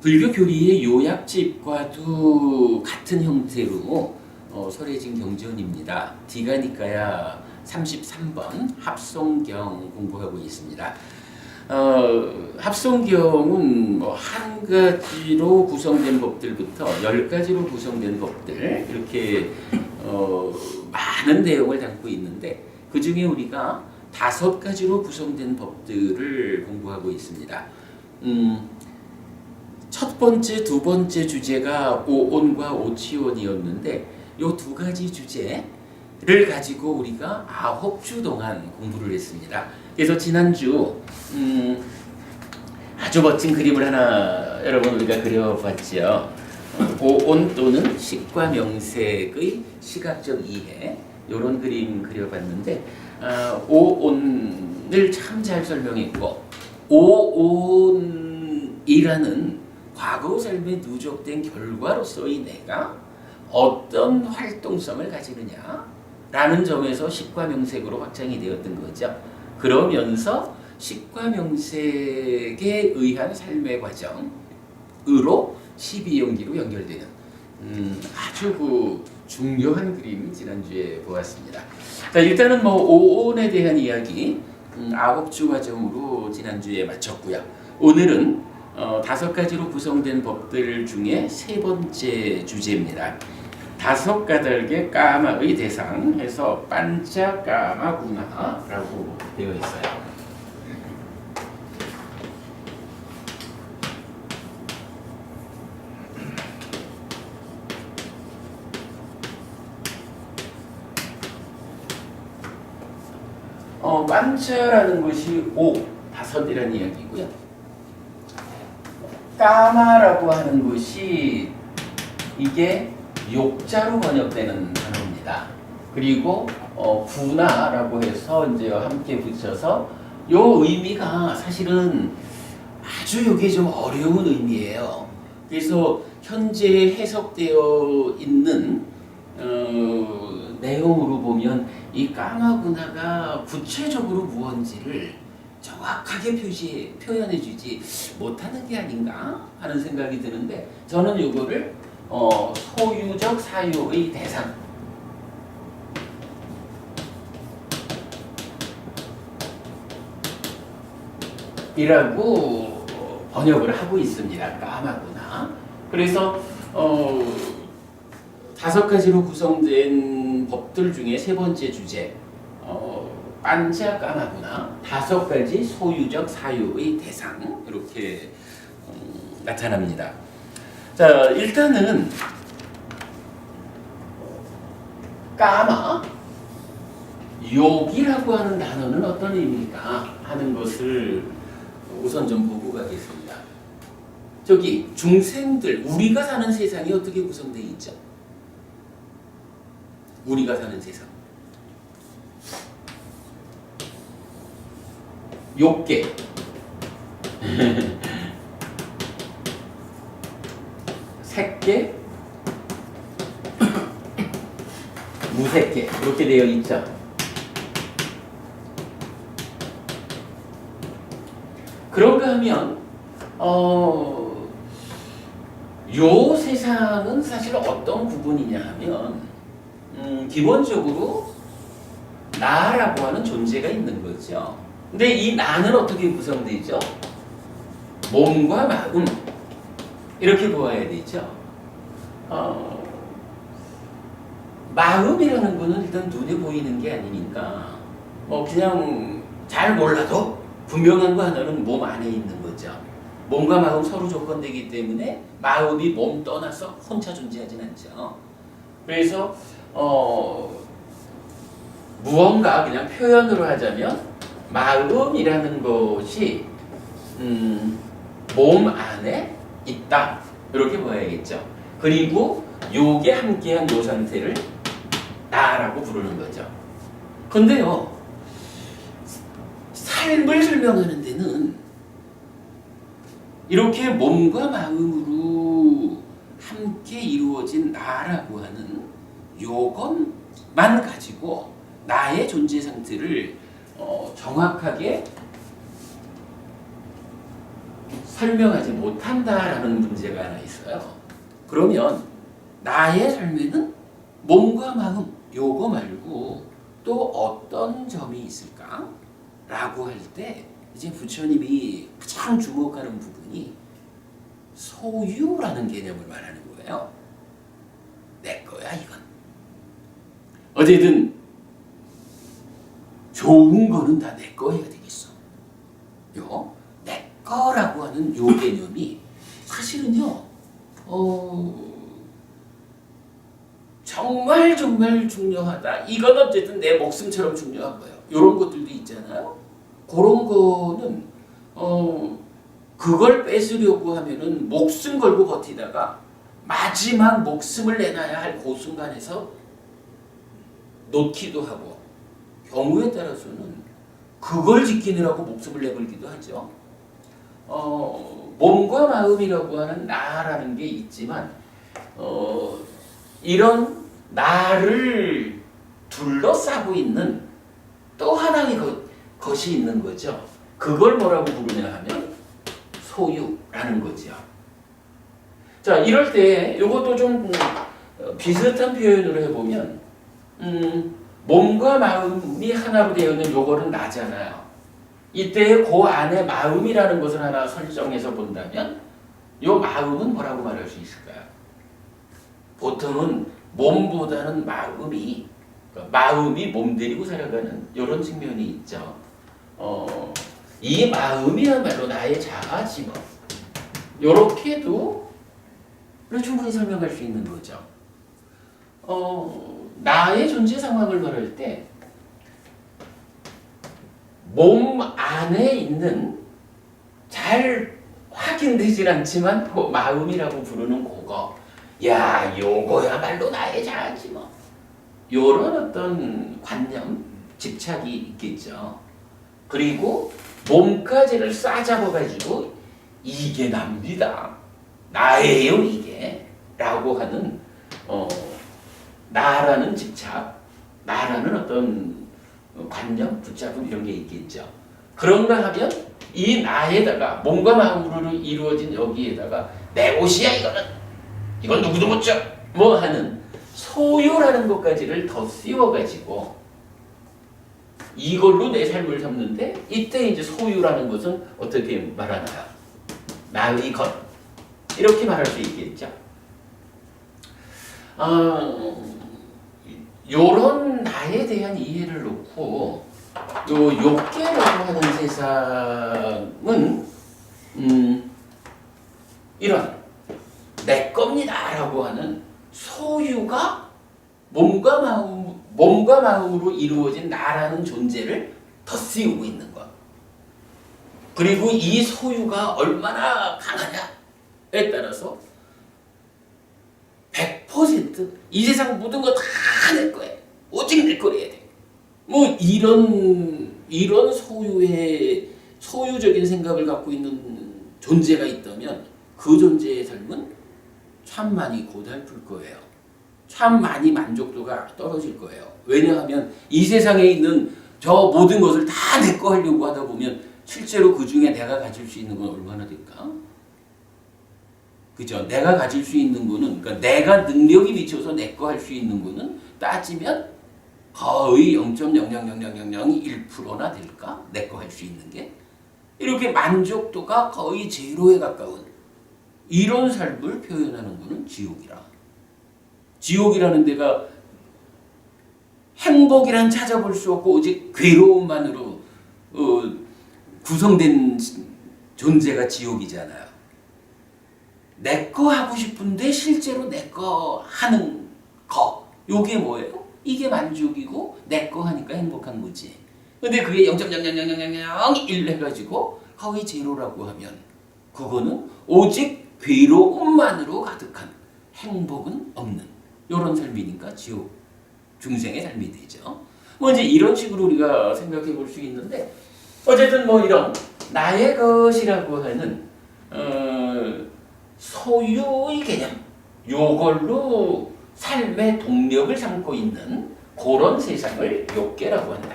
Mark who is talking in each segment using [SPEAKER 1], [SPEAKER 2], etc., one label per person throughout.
[SPEAKER 1] 불교 교리의 요약집과도 같은 형태로 설해진 경전입니다. 디가니까야 33번 합송경 공부하고 있습니다. 합송경은 한 가지로 구성된 법들부터 10가지로 구성된 법들 이렇게 많은 내용을 담고 있는데 그 중에 우리가 5가지로 구성된 법들을 공부하고 있습니다. 첫 번째, 두 번째 주제가 오온과 오치온이었는데 이 2가지 주제를 가지고 우리가 9주 동안 공부를 했습니다. 그래서 지난주 아주 멋진 그림을 하나 여러분 우리가 그려봤죠. 오온 또는 식과 명색의 시각적 이해 이런 그림 그려봤는데 오온을 참 잘 설명했고 오온이라는 과거 삶에 누적된 결과로서의 내가 어떤 활동성을 가지느냐라는 점에서 식과 명색으로 확장이 되었던 거죠. 그러면서 식과 명색에 의한 삶의 과정으로 12연기로 연결되는 아주 중요한 그림 지난주에 보았습니다. 자, 일단은 오온에 대한 이야기 9주 과정으로 지난주에 마쳤고요. 오늘은 5가지로 구성된 법들 중에 3번째 주제입니다. 5가닥의 까마의 대상 해서 반자까마구나라고 되어 있어요. 반자라는 것이 5이라는 이야기고요. 까마라고 하는 것이 이게 욕자로 번역되는 단어입니다. 그리고 구나라고 해서 이제 함께 붙여서 요 의미가 사실은 아주 요게 좀 어려운 의미예요. 그래서 현재 해석되어 있는 내용으로 보면 이 까마구나가 구체적으로 무언지를 정확하게 표현해주지 못하는 게 아닌가 하는 생각이 드는데 저는 이거를 소유적 사유의 대상 이라고 번역을 하고 있습니다. 까마구나. 그래서 5가지로 구성된 법들 중에 3번째 주제 반자까마구나 5가지 소유적 사유의 대상 이렇게 나타납니다. 자, 일단은 까마 욕이라고 하는 단어는 어떤 의미일까 하는 것을 우선 좀 보고 가겠습니다. 저기 중생들 우리가 사는 세상이 어떻게 구성되어 있죠? 우리가 사는 세상 욕계 색계 무색계 이렇게 되어 있죠. 그런가 하면 요 세상은 사실 어떤 구분이냐 하면 기본적으로 나라고 하는 존재가 있는 거죠. 근데 이 나는 어떻게 구성되죠? 몸과 마음 이렇게 보아야 되죠. 마음이라는 거는 일단 눈에 보이는 게 아니니까 그냥 잘 몰라도 분명한 거 하나는 몸 안에 있는 거죠. 몸과 마음 서로 조건되기 때문에 마음이 몸 떠나서 혼자 존재하진 않죠. 그래서 무언가 그냥 표현으로 하자면 마음이라는 것이 몸 안에 있다 이렇게 봐야겠죠. 그리고 요게 함께한 요 상태를 나라고 부르는 거죠. 근데요 삶을 설명하는 데는 이렇게 몸과 마음으로 함께 이루어진 나라고 하는 요것만 가지고 나의 존재 상태를 정확하게 설명하지 못한다라는 문제가 하나 있어요. 그러면 나의 삶에는 몸과 마음 요거 말고 또 어떤 점이 있을까? 라고 할 때 이제 부처님이 가장 주목하는 부분이 소유라는 개념을 말하는 거예요. 내 거야 이건. 어쨌든 좋은 거는 다 내 거 해야 되겠어. 요 내 거라고 하는 요 개념이 사실은요. 정말 중요하다. 이건 어쨌든 내 목숨처럼 중요한 거예요. 이런 것들도 있잖아요. 그런 거는 그걸 뺏으려고 하면은 목숨 걸고 버티다가 마지막 목숨을 내놔야 할 그 순간에서 놓기도 하고 경우에 따라서는 그걸 지키느라고 목숨을 내걸기도 하죠. 몸과 마음이라고 하는 나라는 게 있지만 이런 나를 둘러싸고 있는 또 하나의 것이 있는 거죠. 그걸 뭐라고 부르냐 하면 소유라는 거죠. 자, 이럴 때 이것도 좀 비슷한 표현으로 해보면 몸과 마음이 하나로 되어 있는 요거는 나잖아요. 이때 그 안에 마음이라는 것을 하나 설정해서 본다면 요 마음은 뭐라고 말할 수 있을까요? 보통은 몸보다는 마음이 몸 데리고 살아가는 이런 측면이 있죠. 이 마음이야말로 나의 자아지뭐 요렇게도 충분히 설명할 수 있는 거죠. 나의 존재 상황을 말할 때 몸 안에 있는 잘 확인되진 않지만 그 마음이라고 부르는 그거, 야 요거야말로 나의 자아지 뭐 요런 어떤 관념, 집착이 있겠죠. 그리고 몸까지를 싸잡아가지고 이게 납니다, 나예요 이게 라고 하는 나라는 집착, 나라는 어떤 관념, 붙잡음 이런 게 있겠죠. 그런가 하면 이 나에다가 몸과 마음으로 이루어진 여기에다가 내 옷이야 이건 누구도 못 줘 뭐 하는 소유라는 것까지를 더 씌워가지고 이걸로 내 삶을 잡는데 이때 이제 소유라는 것은 어떻게 말하나요? 나의 것 이렇게 말할 수 있겠죠. 요런 나에 대한 이해를 놓고 요 욕계라고 하는 세상은 이런 내 겁니다라고 하는 소유가 몸과 마음으로 이루어진 나라는 존재를 덧씌우고 있는 것. 그리고 이 소유가 얼마나 강하냐에 따라서 100% 이 세상 모든 거 다 내 거야. 오직 내 거래야 돼. 뭐 이런 소유적인 생각을 갖고 있는 존재가 있다면 그 존재의 삶은 참 많이 고달플 거예요. 참 많이 만족도가 떨어질 거예요. 왜냐하면 이 세상에 있는 저 모든 것을 다 내 거 하려고 하다 보면 실제로 그 중에 내가 가질 수 있는 건 얼마나 될까? 그죠? 내가 가질 수 있는 거는, 그러니까 내가 능력이 미쳐서 내 거 할 수 있는 거는 따지면 거의 0.00001%나 될까? 내 거 할 수 있는 게. 이렇게 만족도가 거의 제로에 가까운 이런 삶을 표현하는 거는 지옥이라. 지옥이라는 데가 행복이란 찾아볼 수 없고 오직 괴로움만으로 구성된 존재가 지옥이잖아요. 내 거 하고 싶은데 실제로 내 거 하는 거. 요게 뭐예요? 이게 만족이고 내 거 하니까 행복한 거지. 근데 그게 0.00001 해가지고 거의 제로라고 하면 그거는 오직 괴로움만으로 가득한 행복은 없는 이런 삶이니까 지옥 중생의 삶이 되죠. 뭐 이제 이런 식으로 우리가 생각해 볼 수 있는데 어쨌든 뭐 이런 나의 것이라고 하는 소유의 개념 요걸로 삶의 동력을 삼고 있는 그런 세상을 욕계라고 한다.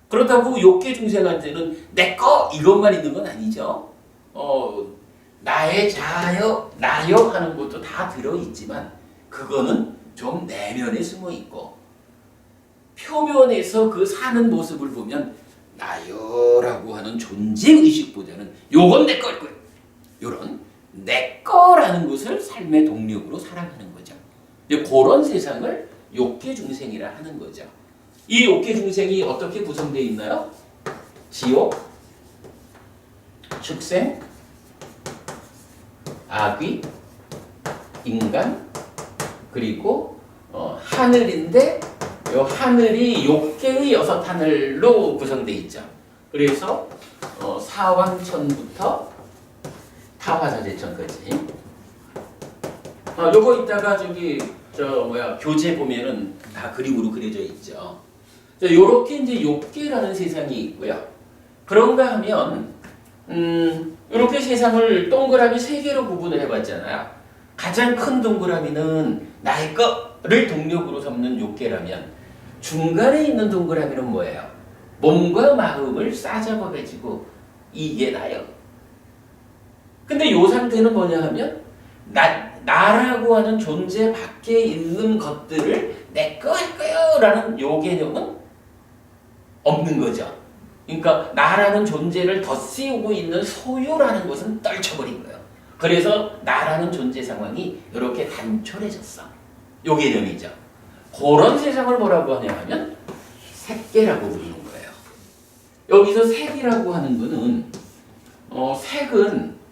[SPEAKER 1] 그렇다고 욕계 중생한테는 내 거 이것만 있는 건 아니죠. 나의 자아여, 나여 하는 것도 다 들어있지만 그거는 좀 내면에 숨어있고 표면에서 그 사는 모습을 보면 나여라고 하는 존재의식보다는 요건 내 거일 거야. 요런 내 거라는 것을 삶의 동력으로 살아가는 거죠. 그런 세상을 욕계중생이라 하는 거죠. 이 욕계중생이 어떻게 구성되어 있나요? 지옥, 축생, 악귀, 인간, 그리고 하늘인데 이 하늘이 욕계의 6하늘로 구성되어 있죠. 그래서 사왕천부터 타화사제천까지. 요거 이따가 교재 보면은 다 그림으로 그려져 있죠. 요렇게 이제 욕계라는 세상이 있고요. 그런가 하면 이렇게 세상을 동그라미 3개로 구분을 해봤잖아요. 가장 큰 동그라미는 나의 거를 동력으로 삼는 욕계라면 중간에 있는 동그라미는 뭐예요? 몸과 마음을 싸잡아가지고 이게 나요. 근데 요 상태는 뭐냐 하면 나라고 하는 존재 밖에 있는 것들을 내 거 할 거요 라는 요 개념은 없는 거죠. 그러니까 나라는 존재를 덧씌우고 있는 소유라는 것은 떨쳐버린 거예요. 그래서 나라는 존재 상황이 이렇게 단촐해졌어. 요 개념이죠. 그런 세상을 뭐라고 하냐 하면 색계라고 부르는 거예요. 여기서 색이라고 하는 거는 색은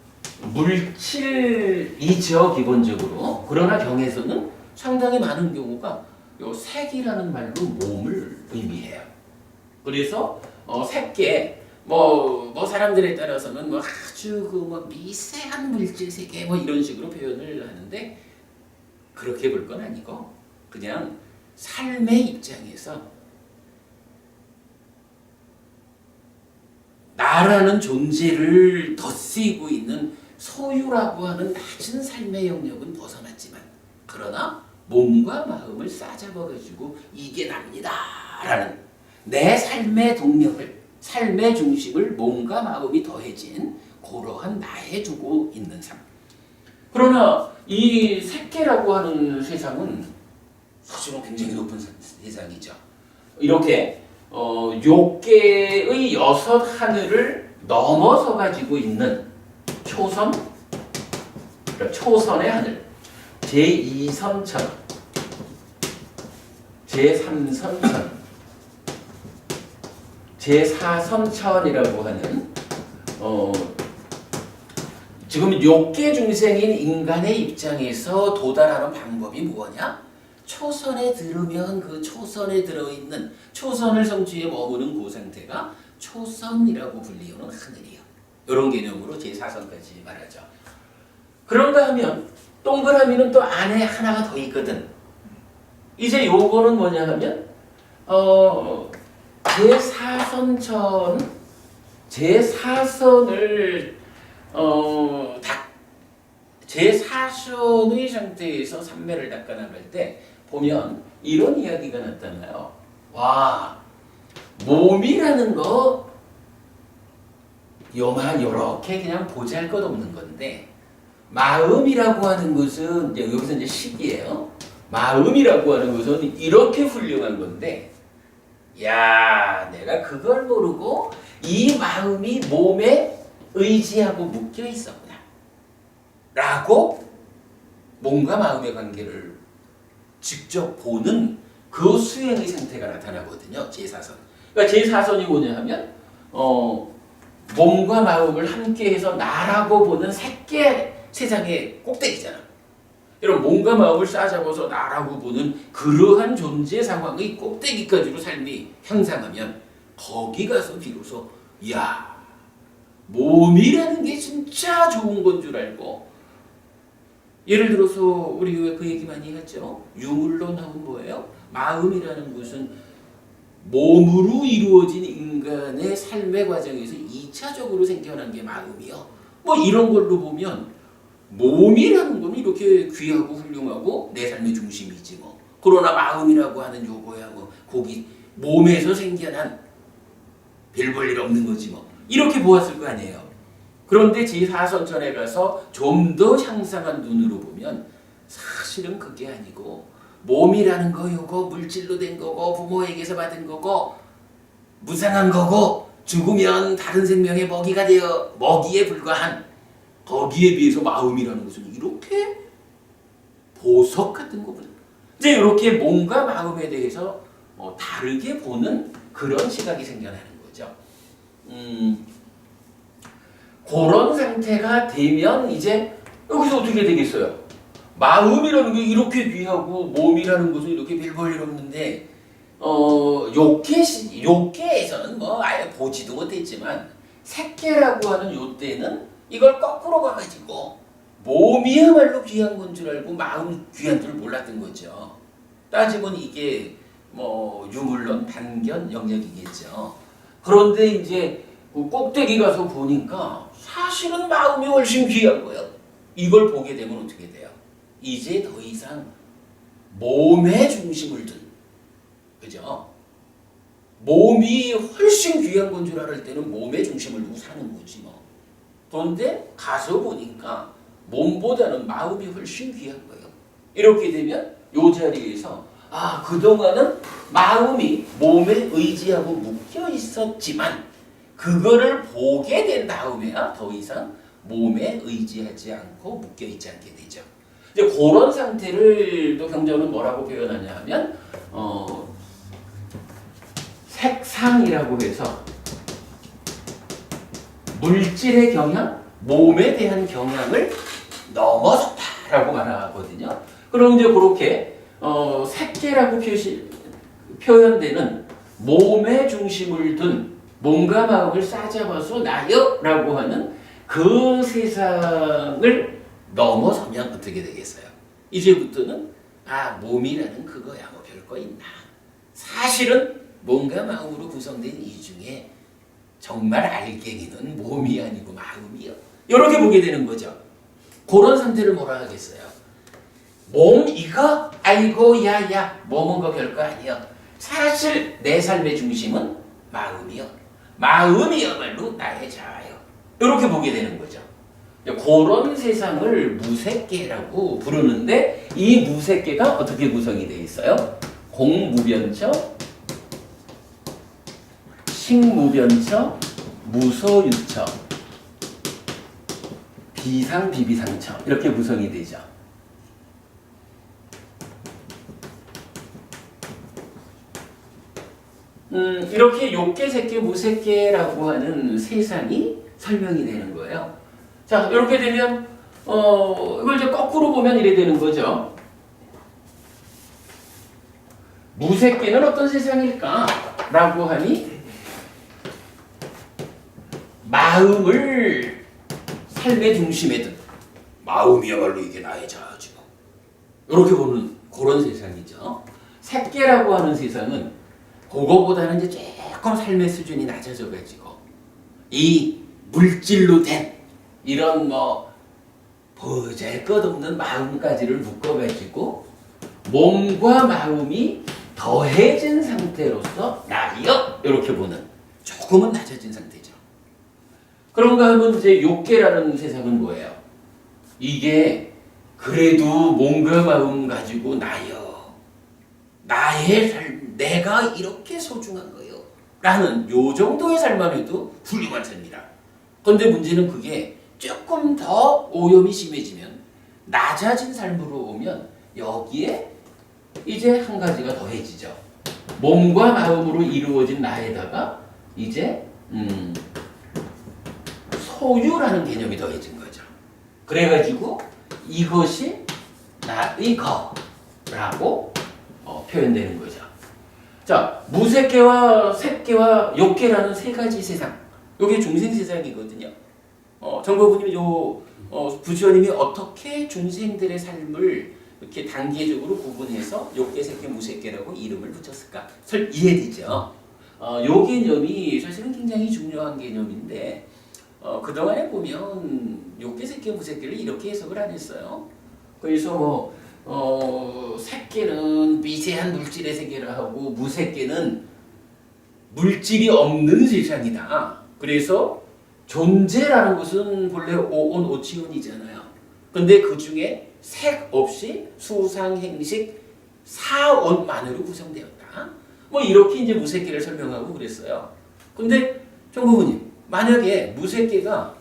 [SPEAKER 1] 물질이죠, 기본적으로. 그러나 경에서는 상당히 많은 경우가 요 색이라는 말로 몸을 의미해요. 그래서 색계 사람들에 따라서는 아주 미세한 물질 세계 이런 식으로 표현을 하는데 그렇게 볼 건 아니고 그냥 삶의 입장에서 나라는 존재를 덧씌우고 있는 소유라고 하는 낮은 삶의 영역은 벗어났지만 그러나 몸과 마음을 싸잡아가지고 이게 납니다 라는 내 삶의 동력을, 삶의 중심을 몸과 마음이 더해진 그러한 나에 두고 있는 삶. 그러나 이 색계라고 하는 세상은 사실은 굉장히 높은 세상이죠. 이렇게 욕계의 6하늘을 넘어서 가지고 있는 초선, 초선의 하늘, 제2선천, 제3선천, 제4선천이라고 하는 지금 욕계 중생인 인간의 입장에서 도달하는 방법이 뭐냐? 초선에 들으면 그 초선에 들어있는 초선을 성취에 머무는 그 상태가 초선이라고 불리우는 하늘이요. 이런 개념으로 제4선까지 말하죠. 그런가 하면 동그라미는 또 안에 하나가 더 있거든. 이제 요거는 뭐냐 하면 제4선을 제4선의 상태에서 삼매를 닦아 나갈 때 보면 이런 이야기가 나타나요. 와, 몸이라는 거 요렇게 그냥 보잘것없는 건데 마음이라고 하는 것은 여기서 이제 식이에요. 마음이라고 하는 것은 이렇게 훌륭한 건데 야, 내가 그걸 모르고 이 마음이 몸에 의지하고 묶여 있었구나 라고 몸과 마음의 관계를 직접 보는 그 수행의 상태가 나타나거든요. 제4선. 그러니까 제4선이 뭐냐 하면 몸과 마음을 함께해서 나라고 보는 색계 세상의 꼭대기잖아. 이런 몸과 마음을 싸잡아서 나라고 보는 그러한 존재 상황의 꼭대기까지로 삶이 향상하면 거기 가서 비로소 이야, 몸이라는 게 진짜 좋은 건 줄 알고 예를 들어서 우리 그 얘기 많이 했죠. 유물로 나온 뭐예요? 마음이라는 것은 몸으로 이루어진 인간의 삶의 과정에서 2차적으로 생겨난 게 마음이요. 이런 걸로 보면 몸이라는 건 이렇게 귀하고 훌륭하고 내 삶의 중심이지 뭐. 그러나 마음이라고 하는 요거야 거기 몸에서 생겨난 별 볼 일 없는 거지 뭐. 이렇게 보았을 거 아니에요. 그런데 제4선천에 가서 좀 더 향상한 눈으로 보면 사실은 그게 아니고 몸이라는 거 요거 물질로 된 거고 부모에게서 받은 거고 무상한 거고 죽으면 다른 생명의 먹이가 되어 먹이에 불과한 거기에 비해서 마음이라는 것은 이렇게 보석 같은 거구나. 이제 이렇게 몸과 마음에 대해서 다르게 보는 그런 시각이 생겨나는 거죠. 그런 상태가 되면 이제 여기서 어떻게 되겠어요? 마음이라는 게 이렇게 귀하고 몸이라는 것은 이렇게 별 볼 일 없는데 요계에서는 뭐 아예 보지도 못했지만 색계라고 하는 요 때는 이걸 거꾸로 가가지고 몸이야말로 귀한 건 줄 알고 마음 귀한 줄 몰랐던 거죠. 따지면 이게 뭐 유물론 단견 영역이겠죠. 그런데 이제 그 꼭대기 가서 보니까 사실은 마음이 훨씬 귀한 거예요. 이걸 보게 되면 어떻게 돼요? 이제 더 이상 몸에 중심을 둔, 그죠? 몸이 훨씬 귀한 건 줄 알을 때는 몸에 중심을 두고 사는 거지 뭐. 그런데 가서 보니까 몸보다는 마음이 훨씬 귀한 거예요. 이렇게 되면 이 자리에서 그동안은 마음이 몸에 의지하고 묶여 있었지만 그거를 보게 된 다음에야 더 이상 몸에 의지하지 않고 묶여 있지 않게 되죠. 이제 그런 상태를 또 경전은 뭐라고 표현하냐 하면 색상이라고 해서 물질의 경향, 몸에 대한 경향을 넘어섰다라고 말하거든요. 그럼 이제 그렇게 색계라고 표현되는 몸의 중심을 둔 몸과 마음을 싸잡아서 나여라고 하는 그 세상을 넘어서면 어떻게 되겠어요? 이제부터는 몸이라는 그거야 뭐 별거 있나. 사실은 몸과 마음으로 구성된 이 중에 정말 알갱이는 몸이 아니고 마음이요. 이렇게 보게 되는 거죠. 그런 상태를 뭐라 하겠어요? 몸 이거? 아이고 야야 몸은 거 별거 아니야. 사실 내 삶의 중심은 마음이요. 마음이야말로 나의 자아요. 이렇게 보게 되는 거죠. 그런 세상을 무색계라고 부르는데 이 무색계가 어떻게 구성이 되어 있어요? 공무변처, 식무변처, 무소유처, 비상비비상처 이렇게 구성이 되죠. 이렇게 욕계, 색계, 무색계라고 하는 세상이 설명이 되는 거예요. 자, 이렇게 되면 이걸 이제 거꾸로 보면 이래 되는 거죠. 무색계는 어떤 세상일까? 라고 하니 마음을 삶의 중심에 둔 마음이야말로 이게 나의 자아지 이렇게 보는 그런 세상이죠. 색계라고 하는 세상은 그거보다는 이제 조금 삶의 수준이 낮아져 가지고 이 물질로 된 이런 뭐 보잘것없는 마음까지를 묶어 가지고 몸과 마음이 더해진 상태로서 나여 이렇게 보는 조금은 낮아진 상태죠. 그런가 하면 이제 욕계라는 세상은 뭐예요? 이게 그래도 몸과 마음 가지고 나여 나의 삶 내가 이렇게 소중한 거요 라는 요 정도의 삶만 해도 훌륭한 삶이다. 그런데 문제는 그게 조금 더 오염이 심해지면 낮아진 삶으로 오면 여기에 이제 한 가지가 더해지죠. 몸과 마음으로 이루어진 나에다가 이제 소유라는 개념이 더해진 거죠. 그래가지고 이것이 나의 거라고 표현되는 거죠. 자, 무색계와 색계와 욕계라는 세 가지 세상. 이게 중생 세상이거든요. 정보부님이 부처님이 어떻게 중생들의 삶을 이렇게 단계적으로 구분해서 욕계, 색계, 무색계라고 이름을 붙였을까? 이해되죠? 요 개념이 사실은 굉장히 중요한 개념인데 그동안에 보면 욕계, 색계, 무색계를 이렇게 해석을 안 했어요. 그래서 색계는 미세한 물질의 세계를 하고 무색계는 물질이 없는 세상이다. 그래서 존재라는 것은 본래 오온 오치온이잖아요. 근데 그 중에 색 없이 수상 행식 사원만으로 구성되었다. 뭐 이렇게 이제 무색계를 설명하고 그랬어요. 근데 정부모님, 만약에 무색계가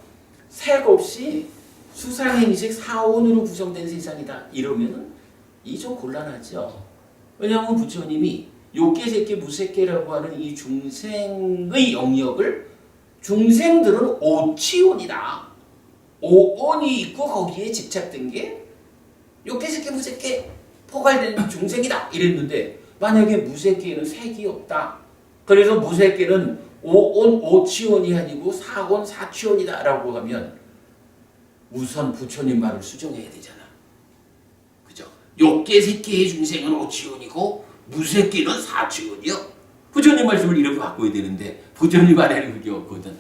[SPEAKER 1] 색 없이 수상 행식 사원으로 구성된 세상이다 이러면은 이 좀 곤란하죠. 왜냐하면 부처님이 욕계, 색계, 무색계라고 하는 이 중생의 영역을 중생들은 오치온이다. 오온이 있고 거기에 집착된 게 욕계, 색계, 무색계 포괄된 중생이다 이랬는데 만약에 무색계에는 색이 없다. 그래서 무색계는 오온 오치온이 아니고 사온 사치온이다 라고 하면 우선 부처님 말을 수정해야 되잖아. 그죠? 욕계, 색계의 중생은 오치온이고 무색계는 사치온이요. 부처님 말씀을 이렇게 바꿔야 되는데 부처님 말에는 그게 없거든.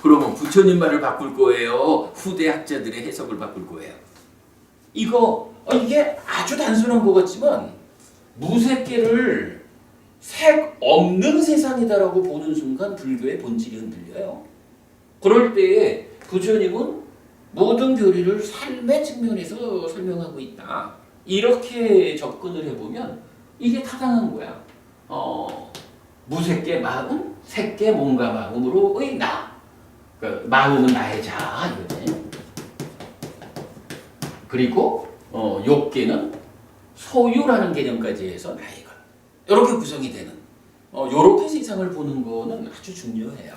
[SPEAKER 1] 그러면 부처님 말을 바꿀 거예요? 후대 학자들의 해석을 바꿀 거예요? 이게 아주 단순한 것 같지만 무색계를 색 없는 세상이다라고 보는 순간 불교의 본질이 흔들려요. 그럴 때에 부처님은 모든 교리를 삶의 측면에서 설명하고 있다. 이렇게 접근을 해보면 이게 타당한 거야. 무색계 마음, 색계 몸과 마음으로의 나. 그러니까 마음은 나의 자 이거지. 그리고 욕계는 소유라는 개념까지 해서 나의 것. 이렇게 구성이 되는 이렇게 세상을 보는 거는 아주 중요해요.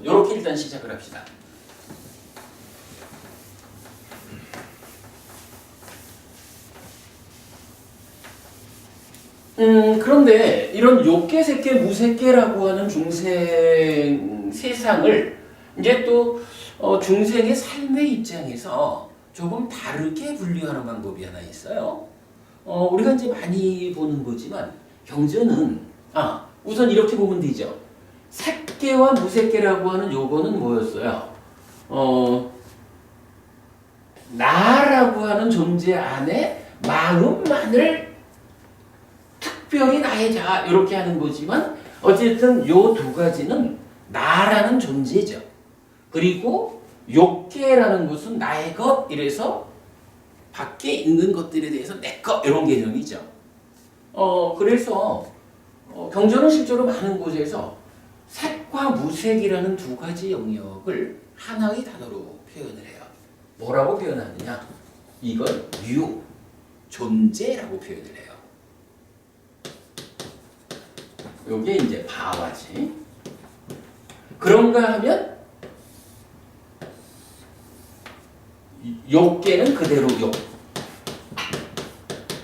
[SPEAKER 1] 이렇게 일단 시작을 합시다. 그런데 이런 욕계, 색계, 무색계라고 하는 중생 세상을 이제 또 중생의 삶의 입장에서 조금 다르게 분류하는 방법이 하나 있어요. 우리가 이제 많이 보는 거지만 경전은 우선 이렇게 보면 되죠. 색계와 무색계라고 하는 요거는 뭐였어요? 나라고 하는 존재 안에 마음만을 특별히 나의 자 이렇게 하는 거지만 어쨌든 요 두 가지는 나라는 존재죠. 그리고 욕계라는 것은 나의 것 이래서 밖에 있는 것들에 대해서 내 것 이런 개념이죠. 그래서 경전은 실제로 많은 곳에서 색과 무색이라는 두 가지 영역을 하나의 단어로 표현을 해요. 뭐라고 표현하느냐? 이건 유, 존재라고 표현을 해요. 요게 이제 바와지. 그런가 하면 욕계는 그대로 욕.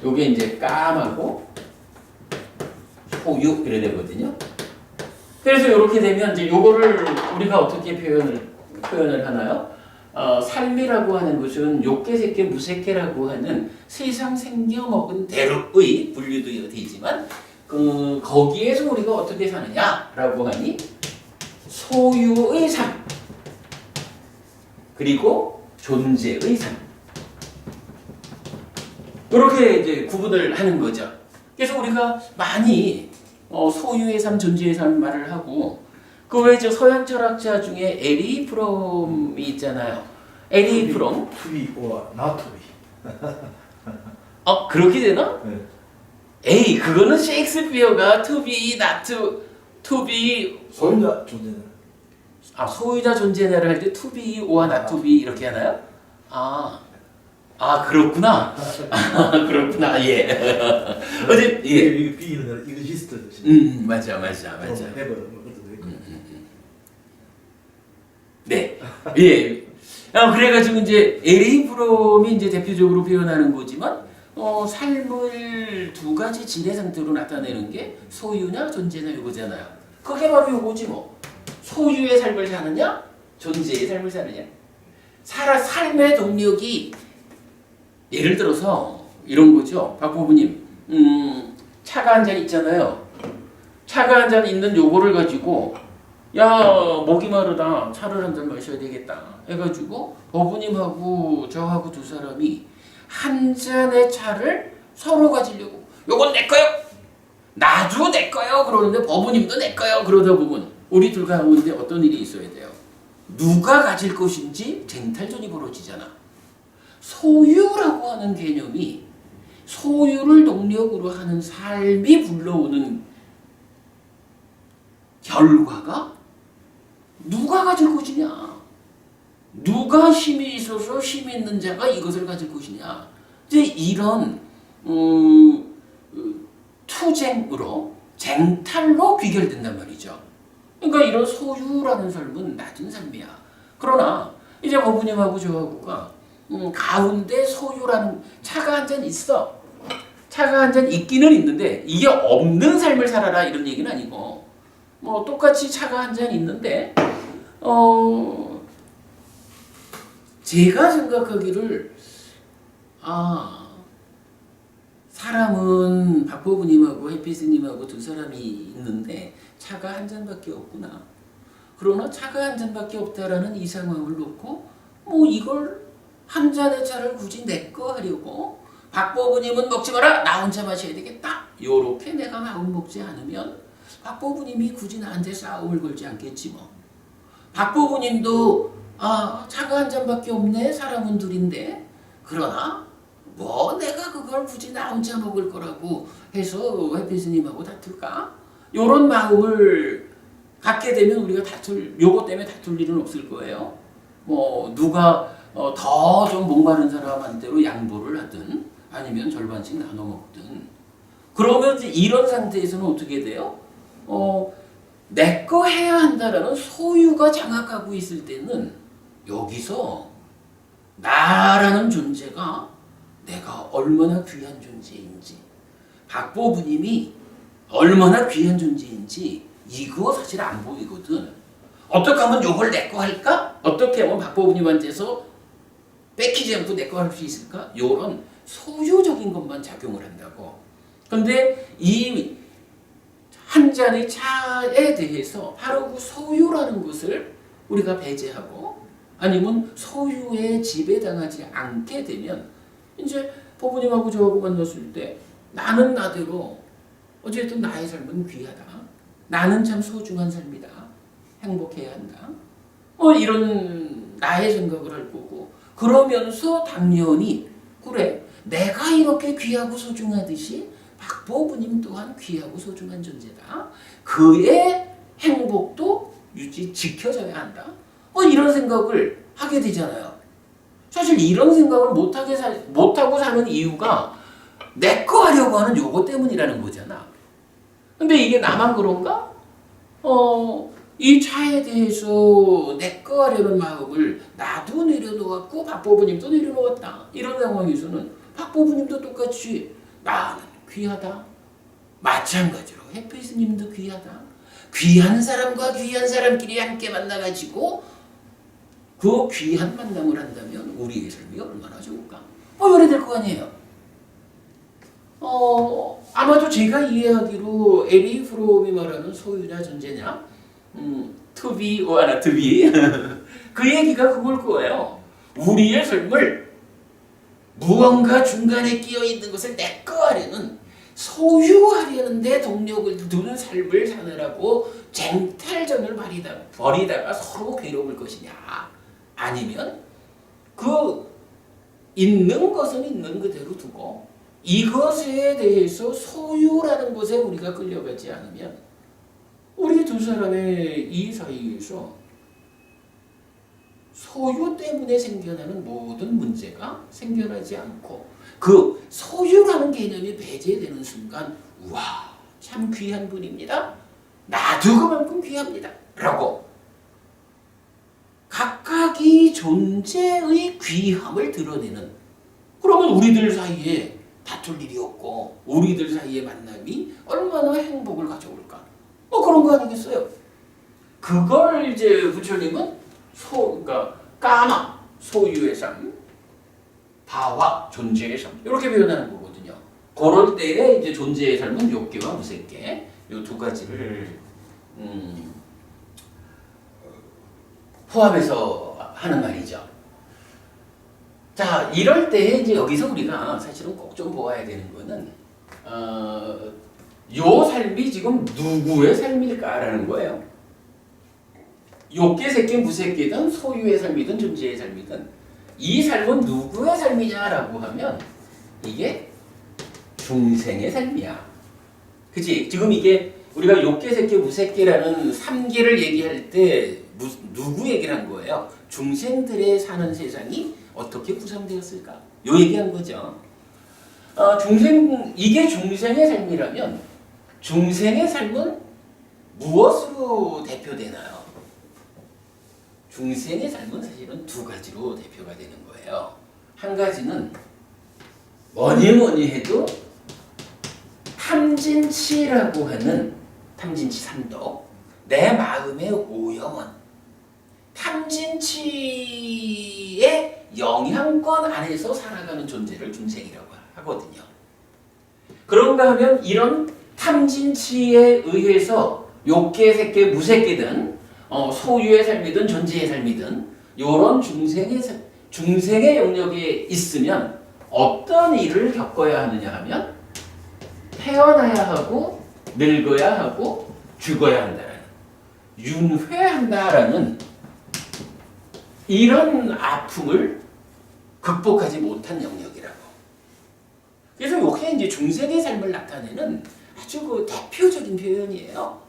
[SPEAKER 1] 요게 이제 까마고 소유 이래 되거든요. 그래서 이렇게 되면 이제 요거를 우리가 어떻게 표현을 하나요? 삶이라고 하는 것은 욕계, 색계, 무색계라고 하는 세상 생겨먹은 대로의 분류도 되지만 거기에서 우리가 어떻게 사느냐라고 하니 소유의 삶 그리고 존재의 삶 이렇게 이제 구분을 하는 거죠. 그래서 우리가 많이 소유의 삶, 존재의 삶 말을 하고 그 외에 저 서양 철학자 중에 에리 프롬이 있잖아요. 에리 프롬.
[SPEAKER 2] To be or not to be.
[SPEAKER 1] 그렇게 되나?
[SPEAKER 2] 네.
[SPEAKER 1] 에이, 그거는 셰익스피어가 to be, not to be.
[SPEAKER 2] 소유자 존재는.
[SPEAKER 1] 소유자 존재를 할 때 to be or not to be 이렇게 하나요? 그렇구나. 그렇구나. 예. 어제 예.
[SPEAKER 2] 이게 be는 exist.
[SPEAKER 1] 맞아.
[SPEAKER 2] have.
[SPEAKER 1] 네. 예. 그래가지고 이제 에리 브롬이 이제 대표적으로 표현하는 거지만 삶을 두 가지 진의 상태로 나타내는 게 소유냐 존재냐 이거잖아요. 그게 바로 이거지 뭐. 소유의 삶을 사느냐 존재의 삶을 사느냐. 삶의 동력이 예를 들어서 이런 거죠. 박 부부님 차가 한 잔 있잖아요. 차가 한 잔 있는 요거를 가지고 야 목이 마르다 차를 한 잔 마셔야 되겠다 해가지고 어부님하고 저하고 두 사람이 한 잔의 차를 서로 가지려고 요건 내 거요 나도 내 거요 그러는데 어부님도 내 거요 그러다 보면 우리 둘 가운데 어떤 일이 있어야 돼요? 누가 가질 것인지 쟁탈전이 벌어지잖아. 소유라고 하는 개념이 소유를 동력으로 하는 삶이 불러오는 결과가 누가 가질 것이냐, 누가 힘이 있어서 힘이 있는 자가 이것을 가질 것이냐, 이제 이런 투쟁으로 쟁탈로 귀결된단 말이죠. 그러니까 이런 소유라는 삶은 낮은 삶이야. 그러나 이제 어부님하고 저하고가 가운데 소유라는 차가 한 잔 있어. 차가 한 잔 있기는 있는데 이게 없는 삶을 살아라 이런 얘기는 아니고, 뭐 똑같이 차가 한 잔 있는데 제가 생각하기를 사람은 박보부님하고 해피스님하고 두 사람이 있는데 차가 한 잔밖에 없구나. 그러나 차가 한 잔밖에 없다라는 이 상황을 놓고 뭐 이걸 한 잔의 차를 굳이 내 거 하려고 박보부님은 먹지 마라, 나 혼자 마셔야 되겠다, 요렇게 내가 마음 먹지 않으면 박보부님이 굳이 나한테 싸움을 걸지 않겠지 뭐. 박보부님도 차가 한 잔밖에 없네, 사람은 둘인데, 그러나 뭐 내가 그걸 굳이 나 혼자 먹을 거라고 해서 해피스님하고 다툴까? 요런 마음을 갖게 되면 우리가 요거 때문에 다툴 일은 없을 거예요. 뭐 누가 더 좀 목마른 사람한테로 양보를 하든 아니면 절반씩 나눠 먹든, 그러면 이제 이런 상태에서는 어떻게 돼요? 내 거 해야 한다라는 소유가 장악하고 있을 때는 여기서 나라는 존재가 내가 얼마나 귀한 존재인지, 박보부님이 얼마나 귀한 존재인지 이거 사실 안 보이거든. 어떻게 하면 요걸 내 거 할까? 어떻게 하면 박보부님한테서 뺏기지 않고 내 거 할 수 있을까? 요런 소유적인 것만 작용을 한다고. 근데 이 한 잔의 차에 대해서 바로 그 소유라는 것을 우리가 배제하고 아니면 소유에 지배당하지 않게 되면 이제 보부님하고 저하고 만났을 때 나는 나대로 어쨌든 나의 삶은 귀하다, 나는 참 소중한 삶이다, 행복해야 한다, 이런 나의 생각을 할 거고, 그러면서 당연히 그래 내가 이렇게 귀하고 소중하듯이 박보부님 또한 귀하고 소중한 존재다, 그의 행복도 지켜져야 한다, 이런 생각을 하게 되잖아요. 사실 이런 생각을 못하고 사는 이유가 내 거 하려고 하는 요거 때문이라는 거잖아. 근데 이게 나만 그런가? 이 차에 대해서 내 거 하려는 마음을 나도 내려놓았고 박보부님도 내려놓았다. 이런 상황에서는 박보부님도 똑같이 나는 귀하다, 마찬가지로 해피스님도 귀하다, 귀한 사람과 귀한 사람끼리 함께 만나가지고 그 귀한 만남을 한다면 우리의 삶이 얼마나 좋을까? 이래 될 거 아니에요. 아마도 제가 이해하기로 에리 프롬이 말하는 소유냐 존재냐, to be or not to be 그 얘기가 그걸 거예요. 우리의 삶을 무언가 중간에 끼어 있는 것을 내 거 하려는, 소유하려는 데 동력을 두는 삶을 사느라고 쟁탈전을 벌이다가 서로 괴로울 것이냐, 아니면 그 있는 것은 있는 그대로 두고 이것에 대해서 소유라는 것에 우리가 끌려가지 않으면 우리 두 사람의 이 사이에서 소유 때문에 생겨나는 모든 문제가 생겨나지 않고 그 소유라는 개념이 배제되는 순간, 우와 참 귀한 분입니다, 나도 그만큼 귀합니다 라고 각각이 존재의 귀함을 드러내는, 그러면 우리들 사이에 다툴 일이 없고 우리들 사이의 만남이 얼마나 행복을 가져올까? 그런 거 아니겠어요? 그걸 이제 부처님은 그러니까 까마, 소유의 삶, 바와 존재의 삶, 이렇게 표현하는 거거든요. 그럴 때에 이제 존재의 삶은 욕계와 무색계, 이 두 가지를 포함해서 하는 말이죠. 자, 이럴 때 이제 여기서 우리가 사실은 꼭 좀 보아야 되는 거는 요 삶이 지금 누구의 삶일까라는 거예요. 욕계, 새끼, 무새끼든 소유의 삶이든 존재의 삶이든 이 삶은 누구의 삶이냐라고 하면 이게 중생의 삶이야. 그치? 지금 이게 우리가 욕계, 새끼, 무새끼라는 3계를 얘기할 때 누구 얘기를 한 거예요? 중생들의 사는 세상이 어떻게 구성되었을까? 요 얘기한 거죠. 이게 중생의 삶이라면 중생의 삶은 무엇으로 대표되나요? 중생의 삶은 사실은 두 가지로 대표가 되는 거예요. 한 가지는 뭐니 해도 탐진치라고 하는 탐진치 삼독, 내 마음의 오영원, 탐진치의 영향권 안에서 살아가는 존재를 중생이라고 하거든요. 그런가 하면 이런 탐진치에 의해서 욕계, 새계, 무새끼든 소유의 삶이든 존재의 삶이든 이런 중생의 영역에 있으면 어떤 일을 겪어야 하느냐 하면 태어나야 하고 늙어야 하고 죽어야 한다라는 윤회한다라는 이런 아픔을 극복하지 못한 영역이라고. 그래서 이게 이제 중생의 삶을 나타내는 아주 그 대표적인 표현이에요.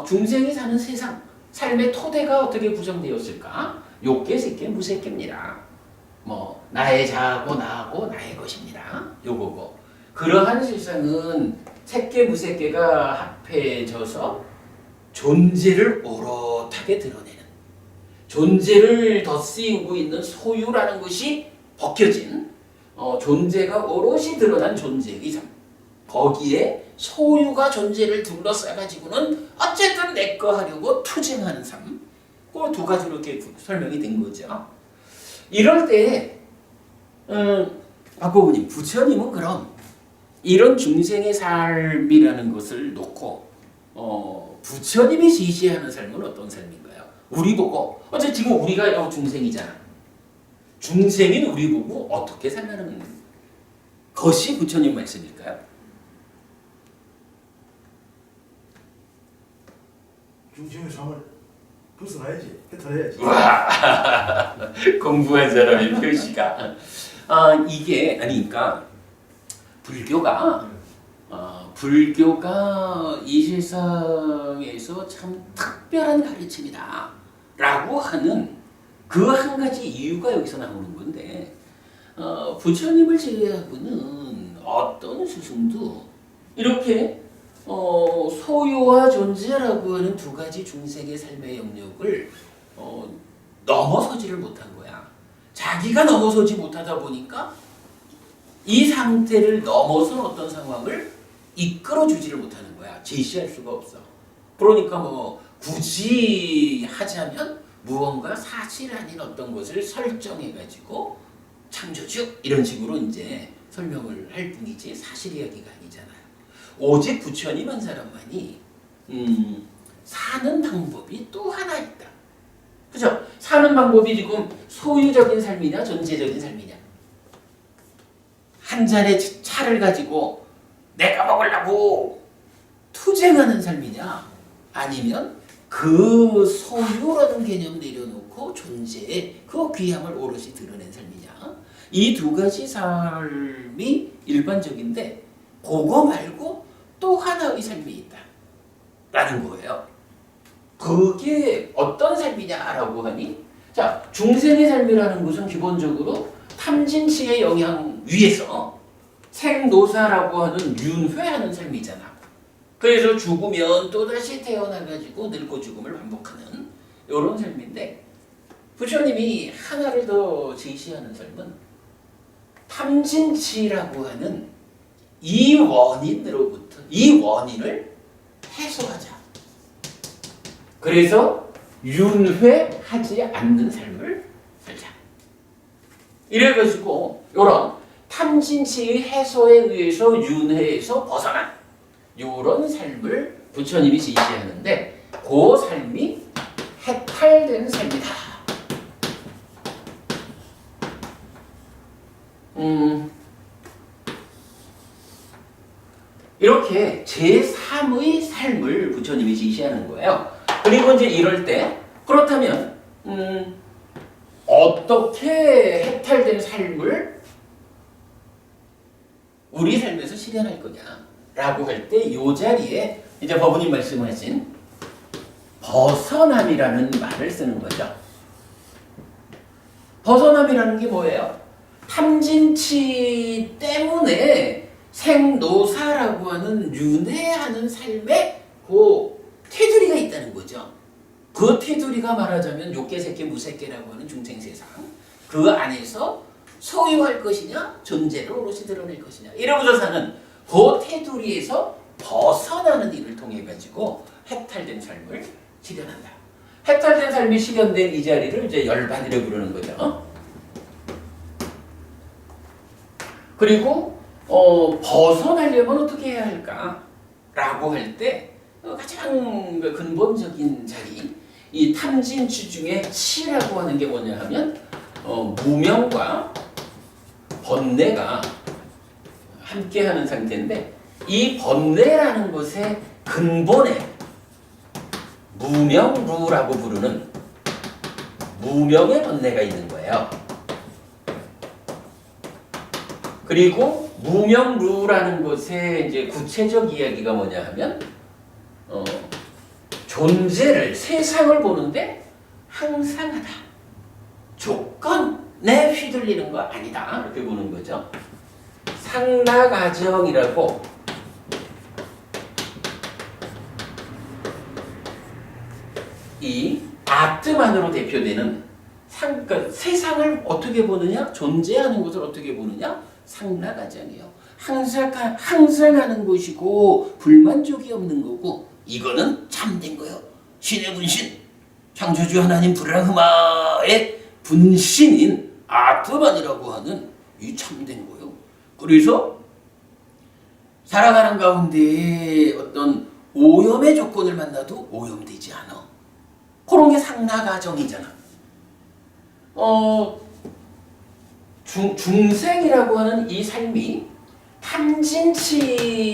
[SPEAKER 1] 중생이 사는 세상, 삶의 토대가 어떻게 구성되었을까? 욕계, 새계, 무새끼입니다. 뭐 나의 자하고 나하고 나의 것입니다. 요거고. 그러한 세상은 새계, 무새끼가 합해져서 존재를 오롯하게 드러내는, 존재를 덧씌우고 있는 소유라는 것이 벗겨진 존재가 오롯이 드러난 존재의 삶. 거기에 소유가 존재를 둘러싸가지고는 어쨌든 내 거 하려고 투쟁하는 삶. 그 두 가지로 이렇게 설명이 된 거죠. 이럴 때 박고부님, 부처님은 그럼 이런 중생의 삶이라는 것을 놓고 부처님이 지시하는 삶은 어떤 삶인가요? 우리 보고 어째 지금 우리가 중생이잖아. 중생인 우리 보고 어떻게 살라는 것이 부처님 말씀일까요?
[SPEAKER 2] 중생의 삶을 벗어나야지. 해탈해야지.
[SPEAKER 1] 와, 공부한 사람의 표시가 이게 아니니까 불교가 이 세상에서 참 특별한 가르침이다 라고 하는 그 한 가지 이유가 여기서 나오는 건데 부처님을 제외하고는 어떤 스승도 이렇게 소유와 존재라고 하는 두 가지 중생의 삶의 영역을 넘어서지를 못한 거야. 자기가 넘어서지 못하다 보니까 이 상태를 넘어선 어떤 상황을 이끌어주지를 못하는 거야. 제시할 수가 없어. 그러니까 뭐 굳이 하자면 무언가 사실 아닌 어떤 것을 설정해가지고 창조주 이런 식으로 이제 설명을 할 뿐이지 사실 이야기가 아니잖아요. 오직 부처님 한 사람만이 사는 방법이 또 하나 있다. 그죠? 사는 방법이 지금 소유적인 삶이냐 존재적인 삶이냐. 한 잔의 차를 가지고 내가 먹으려고 투쟁하는 삶이냐 아니면 그 소유라는 개념 내려놓고 존재의 그 귀함을 오롯이 드러낸 삶이냐. 이 두 가지 삶이 일반적인데 그거 말고 또 하나의 삶이 있다 라는 거예요. 그게 어떤 삶이냐라고 하니, 자, 중생의 삶이라는 것은 기본적으로 탐진치의 영향 위에서 생노사라고 하는 윤회하는 삶이잖아. 그래서 죽으면 또다시 태어나가지고 늙고 죽음을 반복하는 이런 삶인데, 부처님이 하나를 더 제시하는 삶은 탐진치라고 하는 이 원인으로부터 이 원인을 해소하자. 그래서 윤회하지 않는 삶을 살자. 이래가지고 이런 탐진치의 해소에 의해서 윤회에서 벗어난 이런 삶을 부처님이 지시하는데 그 삶이 해탈된 삶이다. 이렇게 제3의 삶을 부처님이 지시하는 거예요. 그리고 이제 이럴 때 그렇다면 어떻게 해탈된 삶을 우리 삶에서 실현할 거냐라고 할 때 이 자리에 이제 법원님 말씀하신 벗어남이라는 말을 쓰는 거죠. 벗어남이라는 게 뭐예요? 탐진치 때문에 생노사라고 하는 윤회하는 삶에 그 테두리가 있다는 거죠. 그 테두리가 말하자면 욕계, 색계, 무색계라고 하는 중생세상, 그 안에서 소유할 것이냐 존재를 오롯이 드러낼 것이냐 이러고서 사는 그 테두리에서 벗어나는 일을 통해 가지고 해탈된 삶을 실현한다. 해탈된 삶이 실현된 이 자리를 이제 열반이라고 부르는 거죠. 그리고 벗어나려면 어떻게 해야 할까라고 할 때 가장 근본적인 자리, 이 탐진치 중에 치라고 하는 게 뭐냐 하면 무명과 번뇌가 함께하는 상태인데, 이 번뇌라는 것의 근본에 무명루라고 부르는 무명의 번뇌가 있는 거예요. 그리고 무명루라는 것의 이제 구체적 이야기가 뭐냐 하면 존재를, 세상을 보는데 항상하다, 조건에 휘둘리는 거 아니다, 이렇게 보는 거죠. 상락아정이라고 이 아트만으로 대표되는 그러니까 세상을 어떻게 보느냐, 존재하는 것을 어떻게 보느냐, 상락아정이에요. 항상 하는 것이고 불만족이 없는 거고, 이거는 참된 거예요. 신의 분신, 창조주 하나님 브라흐마의 분신인 아트만이라고 하는 이 참된 거예요. 그래서 살아가는 가운데 어떤 오염의 조건을 만나도 오염되지 않아. 그런 게 상락아정이잖아. 중생이라고 하는 이 삶이 탐진치를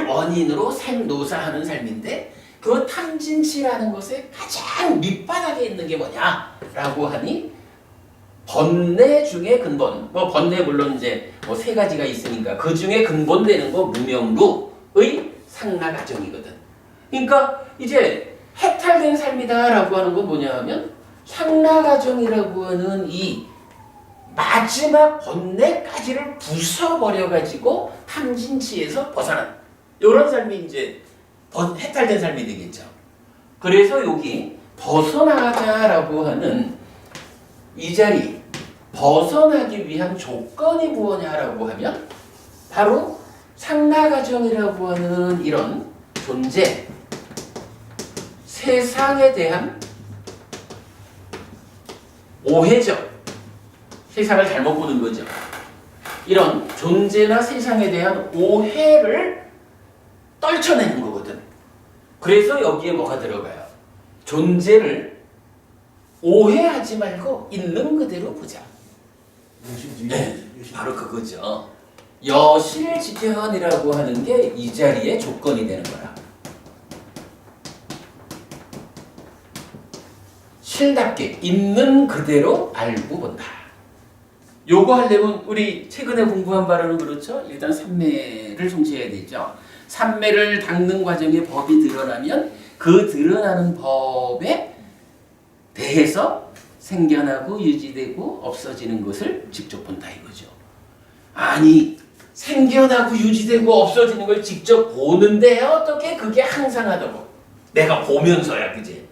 [SPEAKER 1] 원인으로 생노사하는 삶인데, 그 탐진치라는 것의 가장 밑바닥에 있는 게 뭐냐라고 하니 번뇌 중에 근본, 번뇌 물론 이제 세 가지가 있으니까 그 중에 근본되는 거 무명루의 상락아정이거든. 그러니까 이제 해탈된 삶이다라고 하는 건 뭐냐 하면 상락아정이라고 하는 이 마지막 번뇌까지를 부숴버려가지고 탐진치에서 벗어난 이런 삶이 이제 해탈된 삶이 되겠죠. 그래서 여기 벗어나자라고 하는 이 자리, 벗어나기 위한 조건이 무엇이냐라고 하면 바로 상락아정이라고 하는 이런 존재, 세상에 대한 오해적, 세상을 잘못 보는 거죠. 이런 존재나 세상에 대한 오해를 떨쳐내는 거거든. 그래서 여기에 뭐가 들어가요? 존재를 오해하지 말고 있는 그대로 보자. 네, 바로 그거죠. 여실지견이라고 하는 게 이 자리의 조건이 되는 거라. 실답게 있는 그대로 알고 본다. 요거 하려면 우리 최근에 공부한 바로는 그렇죠. 일단 삼매를 성취해야 되죠. 삼매를 닦는 과정에 법이 드러나면 그 드러나는 법에 대해서 생겨나고 유지되고 없어지는 것을 직접 본다 이거죠. 아니, 생겨나고 유지되고 없어지는 걸 직접 보는데 어떻게 그게 항상하다고? 내가 보면서야, 그지?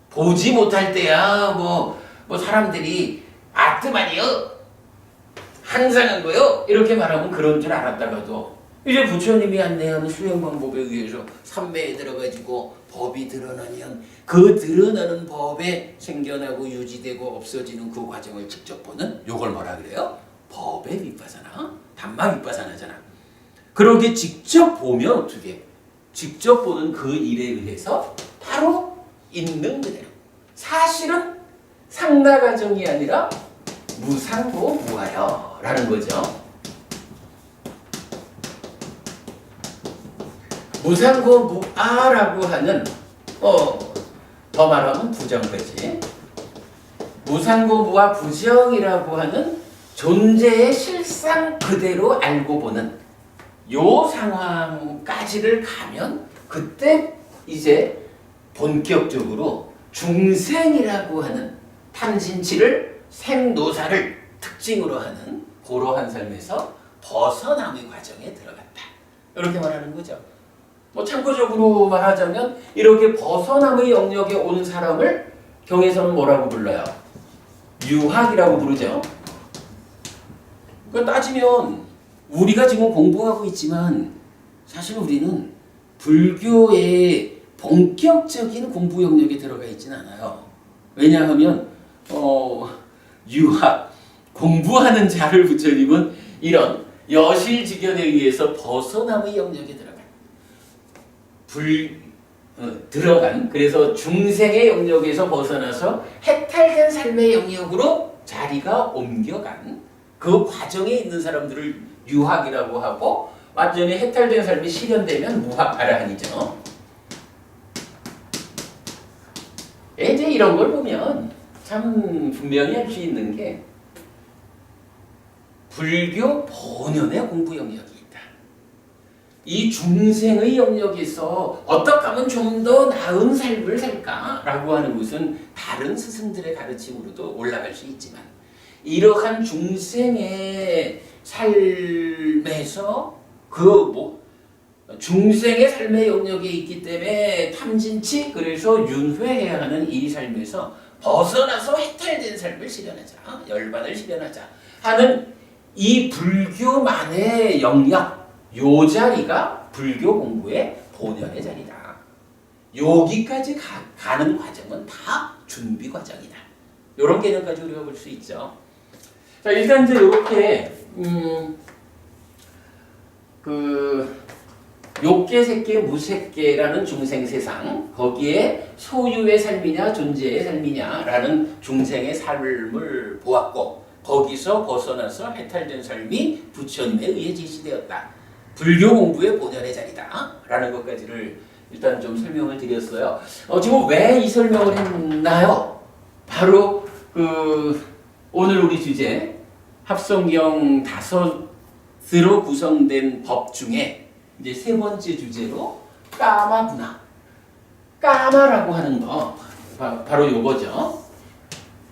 [SPEAKER 1] 보지 못할 때야 뭐 사람들이 아트만이요, 항상한 거요, 이렇게 말하면 그런 줄 알았다가도 이제 부처님이 안내하는 수행 방법에 의해서 삼매에 들어가지고 법이 드러나면 그 드러나는 법에 생겨나고 유지되고 없어지는 그 과정을 직접 보는, 요걸 뭐라 그래요? 법의 윗바사나, 담마 윗바사나잖아. 그렇게 직접 보면 어떻게? 직접 보는 그 일에 의해서 바로 있는 그대로. 사실은 상락아정이 아니라 무상고 무하여라는 거죠. 무상고 무아라고 하는 더 말하면 부정거지. 무상고부와 부정이라고 하는 존재의 실상 그대로 알고 보는 요 상황까지를 가면 그때 이제 본격적으로 중생이라고 하는 탐진치를 생노사를 특징으로 하는 그러한 삶에서 벗어남의 과정에 들어갔다. 이렇게 말하는 거죠. 뭐 참고적으로 말하자면 이렇게 벗어남의 영역에 온 사람을 경에서는 뭐라고 불러요? 유학이라고 부르죠. 그러니까 따지면 우리가 지금 공부하고 있지만 사실 우리는 불교의 본격적인 공부 영역에 들어가 있지는 않아요. 왜냐하면 유학, 공부하는 자를 부처님은 이런 여실직연에 의해서 벗어남의 영역에 들어간 그래서 중생의 영역에서 벗어나서 해탈된 삶의 영역으로 자리가 옮겨간 그 과정에 있는 사람들을 유학이라고 하고 완전히 해탈된 삶이 실현되면 무학아라한이죠. 이제 이런 걸 보면 참 분명히 할 수 있는 게 불교 본연의 공부 영역이 있다. 이 중생의 영역에서 어떻게 하면 좀 더 나은 삶을 살까라고 하는 것은 다른 스승들의 가르침으로도 올라갈 수 있지만 이러한 중생의 삶에서 중생의 삶의 영역에 있기 때문에 탐진치 그래서 윤회해야 하는 이 삶에서 벗어나서 해탈된 삶을 실현하자, 열반을 실현하자 하는 이 불교만의 영역, 요 자리가 불교 공부의 본연의 자리다. 여기까지 가는 과정은 다 준비 과정이다. 이런 개념까지 우리가 볼 수 있죠. 자, 일단 이제 이렇게 욕계, 색계, 무색계라는 중생 세상 거기에 소유의 삶이냐 존재의 삶이냐라는 중생의 삶을 보았고 거기서 벗어나서 해탈된 삶이 부처님에 의해 제시되었다. 불교 공부의 본연의 자리다 라는 것까지를 일단 좀 설명을 드렸어요. 지금 왜 이 설명을 했나요? 바로 오늘 우리 주제 합성경 5으로 구성된 법 중에 이제 세 번째 주제로 까마구나. 까마라고 하는 거 바로 요거죠.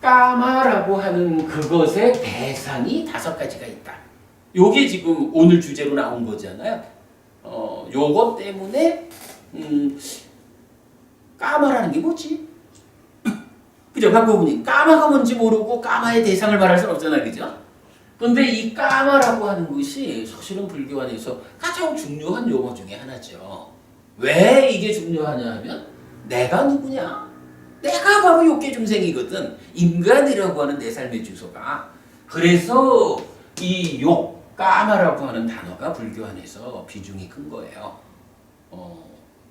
[SPEAKER 1] 까마라고 하는 그것의 대상이 5가지가 있다. 요게 지금 오늘 주제로 나온 거잖아요. 요것 때문에 까마라는 게 뭐지? 그죠? 갖고 보니 까마가 뭔지 모르고 까마의 대상을 말할 수는 없잖아요. 그죠? 근데 이 까마라고 하는 것이 사실은 불교 안에서 가장 중요한 용어 중에 하나죠. 왜 이게 중요하냐 하면 내가 누구냐? 내가 바로 욕계 중생이거든. 인간이라고 하는 내 삶의 주소가. 그래서 이 욕, 까마라고 하는 단어가 불교 안에서 비중이 큰 거예요.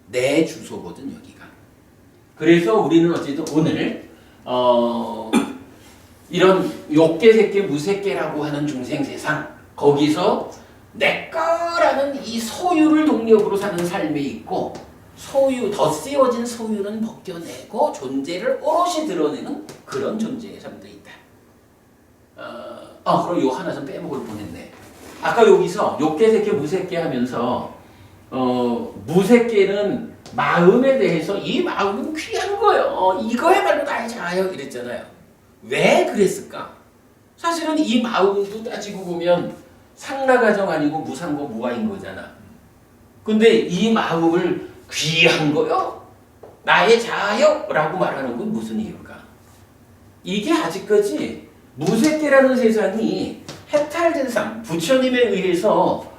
[SPEAKER 1] 내 주소거든 여기가. 그래서 우리는 어쨌든 오늘 이런 욕계, 색계, 무색계라고 하는 중생 세상 거기서 내 거라는 이 소유를 동력으로 사는 삶이 있고 소유, 덧씌워진 소유는 벗겨내고 존재를 오롯이 드러내는 그런 존재의 삶도 있다. 그럼 요 하나 좀 빼먹을 뻔했네. 아까 여기서 욕계, 색계, 무색계 하면서 무색계는 마음에 대해서 이 마음은 귀한 거예요. 이거야말로 나의 자아요 이랬잖아요. 왜 그랬을까? 사실은 이 마음도 따지고 보면 상라가정 아니고 무상고 무아인 거잖아. 근데 이 마음을 귀한 거요? 나의 자아요? 라고 말하는 건 무슨 이유일까? 이게 아직까지 무색계라는 세상이 해탈된 삶, 부처님에 의해서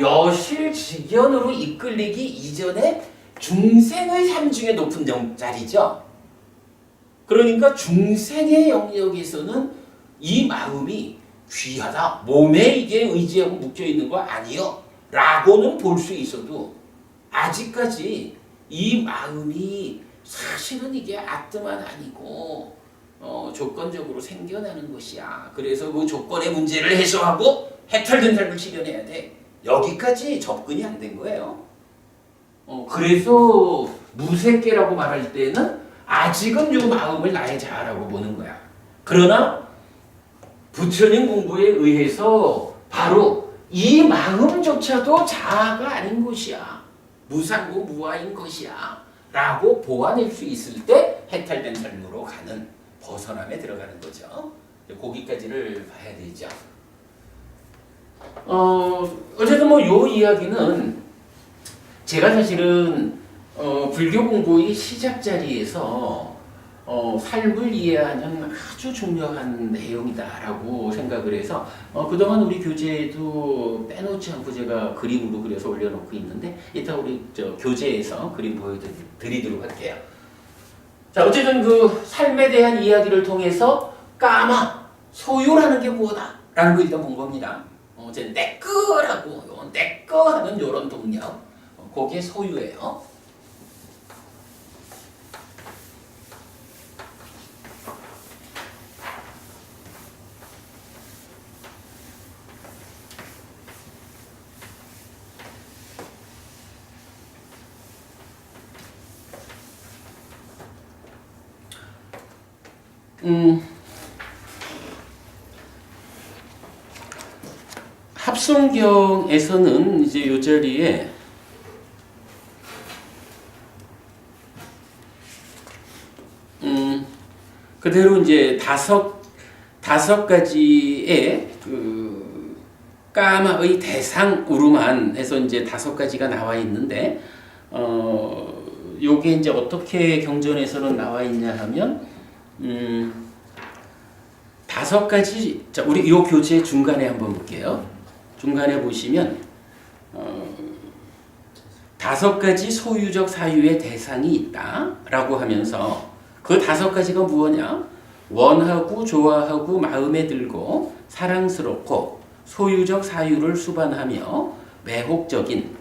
[SPEAKER 1] 여실직연으로 이끌리기 이전에 중생의 삶 중에 높은 자리죠. 그러니까 중생의 영역에서는 이 마음이 귀하다. 몸에 이게 의지하고 묶여있는 거 아니요. 라고는 볼 수 있어도 아직까지 이 마음이 사실은 이게 아뜨만 아니고 조건적으로 생겨나는 것이야. 그래서 그 조건의 문제를 해소하고 해탈된 삶을 실현해야 돼. 여기까지 접근이 안 된 거예요. 그래서 무색계라고 말할 때는 아직은 요 마음을 나의 자아라고 보는 거야. 그러나 부처님 공부에 의해서 바로 이 마음조차도 자아가 아닌 것이야. 무상고 무아인 것이야. 라고 보아낼 수 있을 때 해탈된 삶으로 가는 벗어남에 들어가는 거죠. 거기까지를 봐야 되죠. 어쨌든 뭐 요 이야기는 제가 사실은 불교 공부의 시작 자리에서 삶을 이해하는 아주 중요한 내용이다라고 생각을 해서 그동안 우리 교재에도 빼놓지 않고 제가 그림으로 그려서 올려놓고 있는데 이따 우리 교재에서 그림 보여드리도록 할게요. 자, 어쨌든 그 삶에 대한 이야기를 통해서 까마, 소유라는 게 뭐다? 라는 걸 일단 본 겁니다. 이제 내 거라고, 내 거 하는 요런 동력, 그게 소유예요. 합성경에서는 이제 요 자리에 그대로 이제 다섯 가지의 그 까마의 대상으로만 해서 이제 5가지가 나와 있는데 요게 이제 어떻게 경전에서는 나와 있냐 하면 5가지. 자, 우리 요 교재 중간에 한번 볼게요. 중간에 보시면 5가지 소유적 사유의 대상이 있다라고 하면서 그 5가지가 무엇냐? 원하고 좋아하고 마음에 들고 사랑스럽고 소유적 사유를 수반하며 매혹적인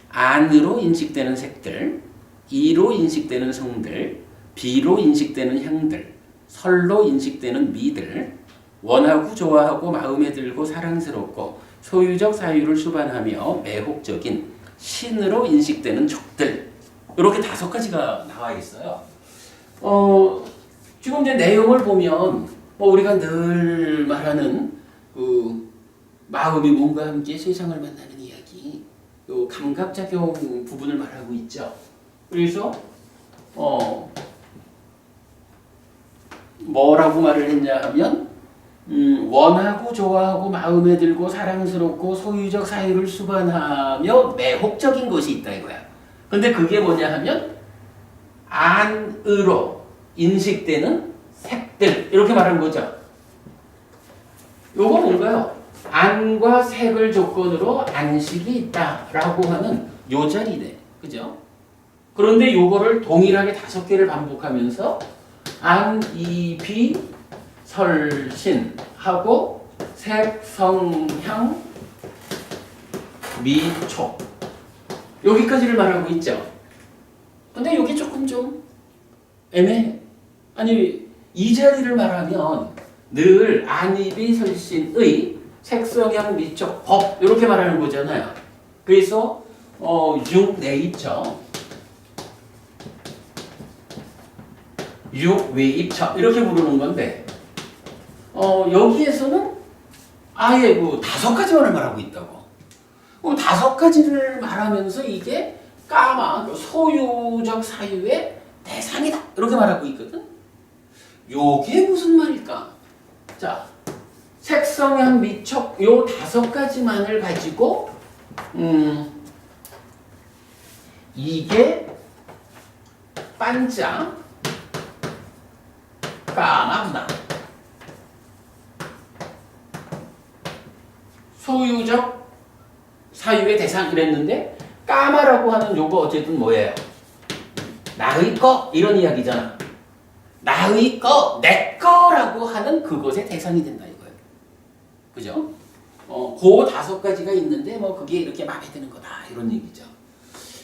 [SPEAKER 1] 안으로 인식되는 색들, 이로 인식되는 성들, 비로 인식되는 향들, 설로 인식되는 미들, 원하고 좋아하고 마음에 들고 사랑스럽고 소유적 사유를 수반하며 매혹적인 신으로 인식되는 족들, 이렇게 5가지가 나와 있어요. 지금 이제 내용을 보면 우리가 늘 말하는 그 마음이 몸과 함께 세상을 만나는 이야기, 요 감각작용 부분을 말하고 있죠. 그래서 뭐라고 말을 했냐 하면 원하고 좋아하고 마음에 들고 사랑스럽고 소유적 사유를 수반하며 매혹적인 것이 있다 이거야. 근데 그게 뭐냐 하면 안으로 인식되는 색들, 이렇게 말한 거죠. 요거 뭔가요? 안과 색을 조건으로 안식이 있다라고 하는 요 자리네. 그죠? 그런데 요거를 동일하게 5개를 반복하면서 안, 이, 비, 설, 신 하고 색, 성, 향, 미, 촉, 여기까지를 말하고 있죠. 근데 여기 조금 좀 애매해. 아니, 이 자리를 말하면 늘 안, 이, 비, 설, 신의 색, 성, 향, 미, 촉, 법 이렇게 말하는 거잖아요. 그래서 6 내입처, 6 외입처 이렇게 부르는 건데 여기에서는 아예 그 5가지만을 말하고 있다고. 5가지를 말하면서 이게 까마 소유적 사유의 대상이다 이렇게 말하고 있거든. 요게 무슨 말일까? 자, 색성향 미촉 요 5가지만을 가지고 이게 반짝 까마구나. 소유적 사유의 대상 그랬는데 까마라고 하는 요거 어쨌든 뭐예요? 나의 거 이런 이야기잖아. 나의 거, 내 거라고 하는 그것의 대상이 된다 이거예요. 그죠? 그 5가지가 있는데 그게 이렇게 마음에 드는 거다 이런 얘기죠.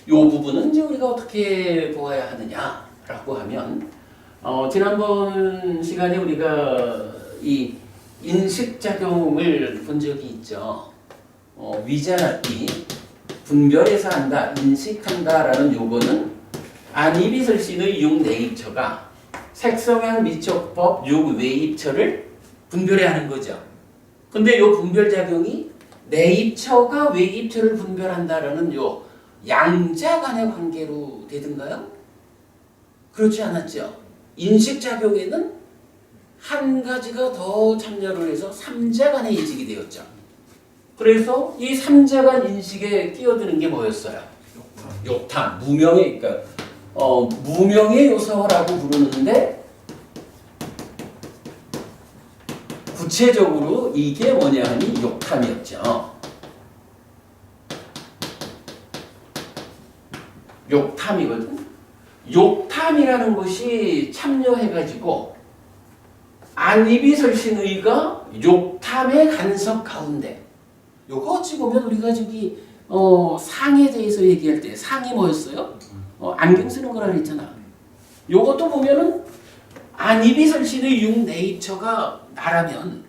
[SPEAKER 1] 요 부분은 이제 우리가 어떻게 보아야 하느냐라고 하면 지난번 시간에 우리가 이 인식작용을 본 적이 있죠. 위자나티 분별해서 한다, 인식한다라는 요거는 안이비설신의 6내입처가 색성향 미적법 6외입처를 분별해 하는 거죠. 근데 요 분별작용이 내입처가 외입처를 분별한다라는 요 양자 간의 관계로 되든가요? 그렇지 않았죠. 인식작용에는 한 가지가 더 참여를 해서 3자 간의 인식이 되었죠. 그래서 이 3자 간 인식에 끼어드는 게 뭐였어요? 욕탐, 무명의, 그러니까 무명의 요소라고 부르는데 구체적으로 이게 뭐냐 하니 욕탐이었죠. 욕탐이거든. 욕탐이라는 것이 참여해가지고 안이비설신의가 욕탐의 간섭 가운데 요거 어찌 보면 우리가 저기 상에 대해서 얘기할 때 상이 뭐였어요? 안경 쓰는 거라 그랬잖아. 요것도 보면은 안이비설신의 6네이처가 나라면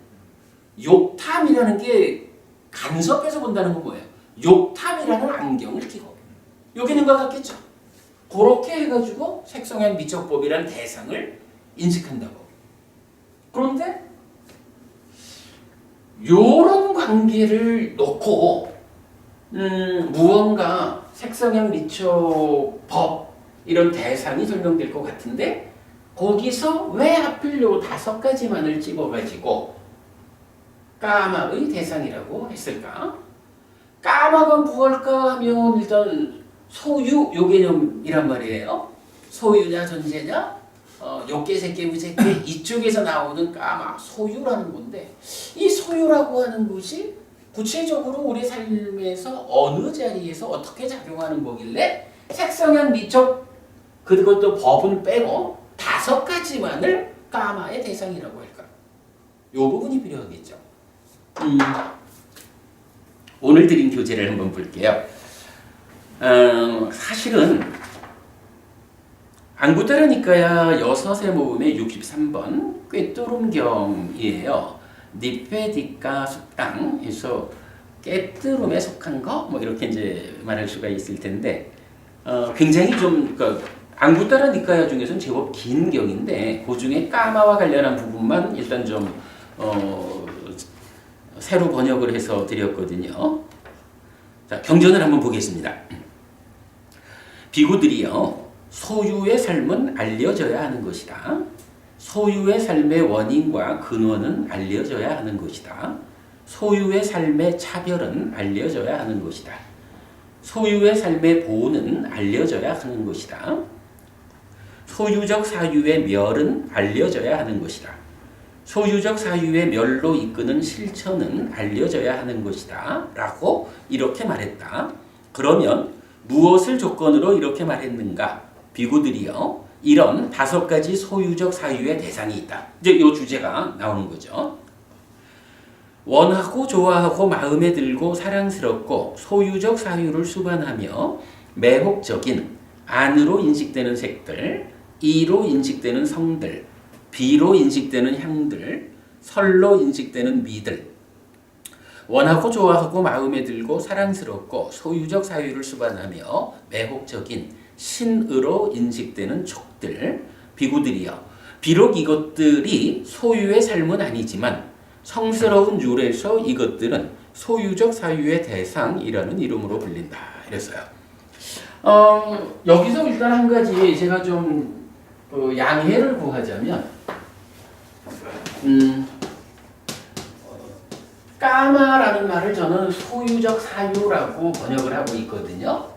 [SPEAKER 1] 욕탐이라는 게 간섭해서 본다는 건 뭐예요? 욕탐이라는 안경을 끼고 여기는가 같겠죠. 그렇게 해가지고 색성향 미적법이라는 대상을 인식한다고. 그런데 요런 관계를 놓고 무언가 색성향 미적법 이런 대상이 설명될 것 같은데 거기서 왜 하필 요 5가지만을 집어가지고 까마의 대상이라고 했을까? 까마가 무엇일까 하면 일단 소유 요 개념이란 말이에요. 소유냐 존재냐 욕계 새끼 무새끼 이쪽에서 나오는 까마 소유라는 건데 이 소유라고 하는 것이 구체적으로 우리 삶에서 어느 자리에서 어떻게 작용하는 거길래 색성향 미적 그것도 법은 빼고 5가지만을 까마의 대상이라고 할까? 요 부분이 필요하겠죠. 오늘 드린 교재를 한번 볼게요. 사실은 안구따르니까야 6의 모음의 63번 꿰뚜름경이에요. 니페디카 숙당 해서 깨뜨름에 속한 거 뭐 이렇게 이제 말할 수가 있을 텐데 굉장히 좀 안구따르니까야 중에서는 제법 긴 경인데 그 중에 까마와 관련한 부분만 일단 좀 새로 번역을 해서 드렸거든요. 자, 경전을 한번 보겠습니다. 비구들이요, 소유의 삶은 알려져야 하는 것이다. 소유의 삶의 원인과 근원은 알려져야 하는 것이다. 소유의 삶의 차별은 알려져야 하는 것이다. 소유의 삶의 보는 알려져야 하는 것이다. 소유적 사유의 멸은 알려져야 하는 것이다. 소유적 사유의 멸로 이끄는 실천은 알려져야 하는 것이다. 라고 이렇게 말했다. 그러면 무엇을 조건으로 이렇게 말했는가? 비구들이요, 이런 5가지 소유적 사유의 대상이 있다. 이제 이 주제가 나오는 거죠. 원하고 좋아하고 마음에 들고 사랑스럽고 소유적 사유를 수반하며 매혹적인 안으로 인식되는 색들, 이로 인식되는 성들, 비로 인식되는 향들, 설로 인식되는 미들, 원하고 좋아하고 마음에 들고 사랑스럽고 소유적 사유를 수반하며 매혹적인 신으로 인식되는 촉들, 비구들이여, 비록 이것들이 소유의 삶은 아니지만 성스러운 율에서 이것들은 소유적 사유의 대상이라는 이름으로 불린다. 이랬어요. 여기서 일단 한 가지 제가 좀 양해를 구하자면 까마라는 말을 저는 소유적 사유라고 번역을 하고 있거든요.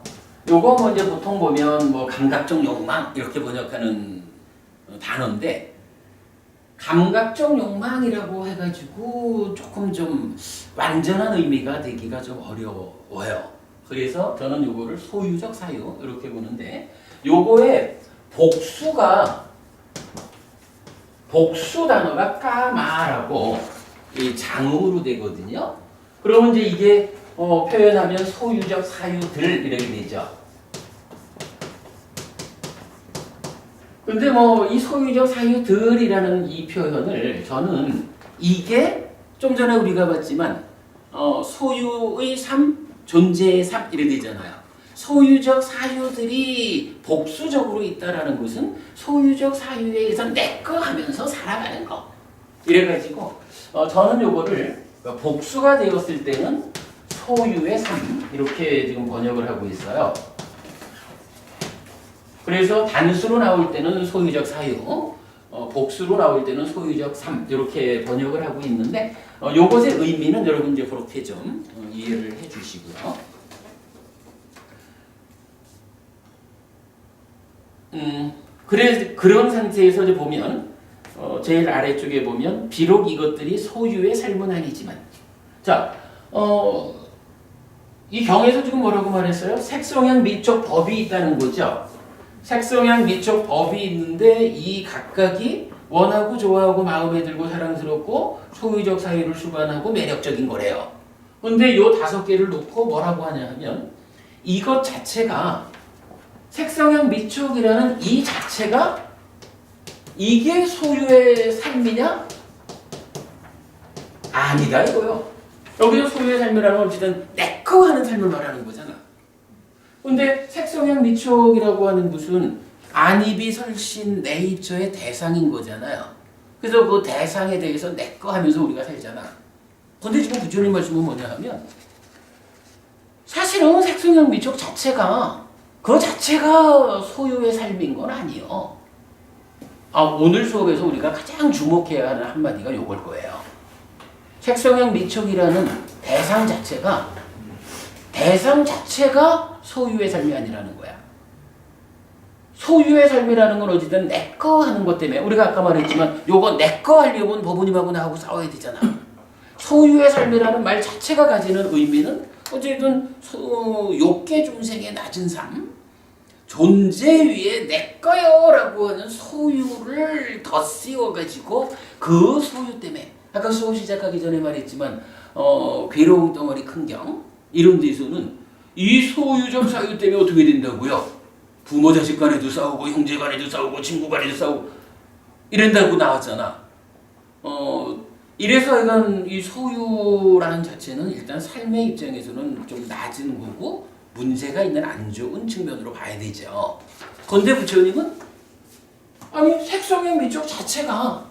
[SPEAKER 1] 요거 뭐 이제 보통 보면 뭐 감각적 욕망 이렇게 번역하는 단어인데 감각적 욕망이라고 해가지고 조금 좀 완전한 의미가 되기가 좀 어려워요. 그래서 저는 요거를 소유적 사유 이렇게 보는데 요거의 복수 단어가 까마라고 이 장음으로 되거든요. 그러면 이제 이게 표현하면 소유적 사유들 이렇게 되죠. 근데 뭐 이 소유적 사유들이라는 이 표현을 저는 이게 좀 전에 우리가 봤지만 소유의 삶, 존재의 삶 이래 되잖아요. 소유적 사유들이 복수적으로 있다라는 것은 소유적 사유에 의해서 내꺼 하면서 살아가는 거. 이래가지고 저는 요거를 복수가 되었을 때는 소유의 삶 이렇게 지금 번역을 하고 있어요. 그래서 단수로 나올 때는 소유적 사유, 복수로 나올 때는 소유적 삶 이렇게 번역을 하고 있는데 요것의 의미는 여러분 이제 그렇게 좀 이해를 해주시고요. 그런 상태에서 이제 보면 제일 아래쪽에 보면 비록 이것들이 소유의 삶은 아니지만 자, 이 경에서 지금 뭐라고 말했어요? 색성향 미적 법이 있다는 거죠. 색성향 미적 법이 있는데 이 각각이 원하고 좋아하고 마음에 들고 사랑스럽고 소유적 사유를 수반하고 매력적인 거래요. 근데 요 5개를 놓고 뭐라고 하냐 하면 이것 자체가 색성향 미촉이라는 이 자체가 이게 소유의 삶이냐? 아니다 이거요. 여기서 소유의 삶이라는 건 어쨌든 내꺼 하는 삶을 말하는 거잖아. 근데 색성향 미촉이라고 하는 것은 안입이 설신 네이처의 대상인 거잖아요. 그래서 그 대상에 대해서 내꺼 하면서 우리가 살잖아. 근데 지금 부처님 말씀은 뭐냐 하면 사실은 색성향 미촉 자체가 그 자체가 소유의 삶인 건 아니에요. 오늘 수업에서 우리가 가장 주목해야 하는 한마디가 요걸 거예요. 색성향 미촉이라는 대상 자체가 소유의 삶이 아니라는 거야. 소유의 삶이라는 건 어쨌든 내꺼 하는 것 때문에 우리가 아까 말했지만 요거 내꺼 하려면 법원님하고 나하고 싸워야 되잖아. 소유의 삶이라는 말 자체가 가지는 의미는 어쨌든 욕계 중생의 낮은 삶, 존재 위에 내꺼요 라고 하는 소유를 덧씌워가지고 그 소유 때문에 아까 수업 시작하기 전에 말했지만 괴로움 덩어리 큰경 이런 데서는 이 소유적 사유 때문에 어떻게 된다고요? 부모 자식 간에도 싸우고 형제 간에도 싸우고 친구 간에도 싸우고 이런다고 나왔잖아. 이래서 이건 이 소유라는 자체는 일단 삶의 입장에서는 좀 낮은 거고 문제가 있는 안 좋은 측면으로 봐야 되죠. 그런데 부처님은 아니 색성의 미적 자체가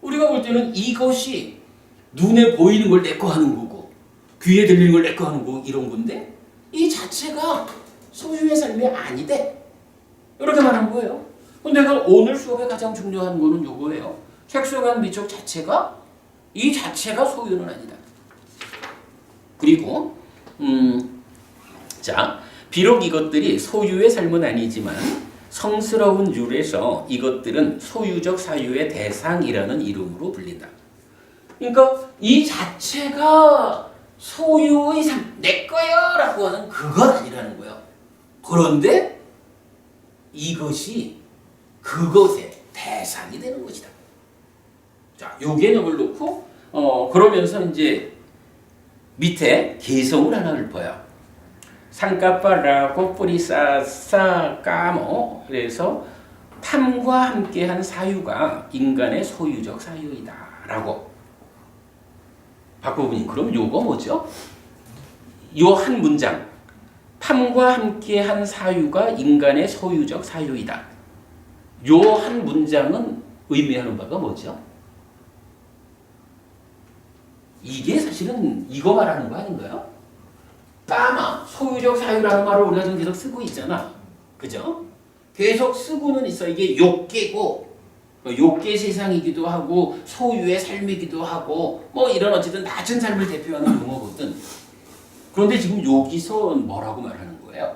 [SPEAKER 1] 우리가 볼 때는 이것이 눈에 보이는 걸 내꺼 하는 거고 귀에 들리는 걸 내꺼 하는 거고 이런 건데 이 자체가 소유의 삶이 아니대. 이렇게 말한 거예요. 근데 오늘 수업에 가장 중요한 거는 요거예요. 색성한 미적 자체가 이 자체가 소유는 아니다. 그리고 자, 비록 이것들이 소유의 삶은 아니지만 성스러운 율에서 이것들은 소유적 사유의 대상이라는 이름으로 불린다. 그러니까 이 자체가 소유의 삶, 내 거요 라고 하는 그건 아니라는 거예요. 그런데 이것이 그것의 대상이 되는 것이다. 자, 요 개념을 놓고 그러면서 이제 밑에 개성을 하나 읊어요. 상까빠라고 뿌리싸싸 까모. 그래서 탐과 함께한 사유가 인간의 소유적 사유이다 라고 바꿔보니 그럼 요거 뭐죠? 요 한 문장 탐과 함께한 사유가 인간의 소유적 사유이다. 요 한 문장은 의미하는 바가 뭐죠? 이게 사실은 이거 말하는 거 아닌가요? 까마, 소유적 사유라는 말을 우리가 지금 계속 쓰고 있잖아. 그죠? 계속 쓰고는 있어. 이게 욕계고, 욕계 세상이기도 하고, 소유의 삶이기도 하고, 뭐 이런 어쨌든 낮은 삶을 대표하는 용어거든. 그런데 지금 여기서 뭐라고 말하는 거예요?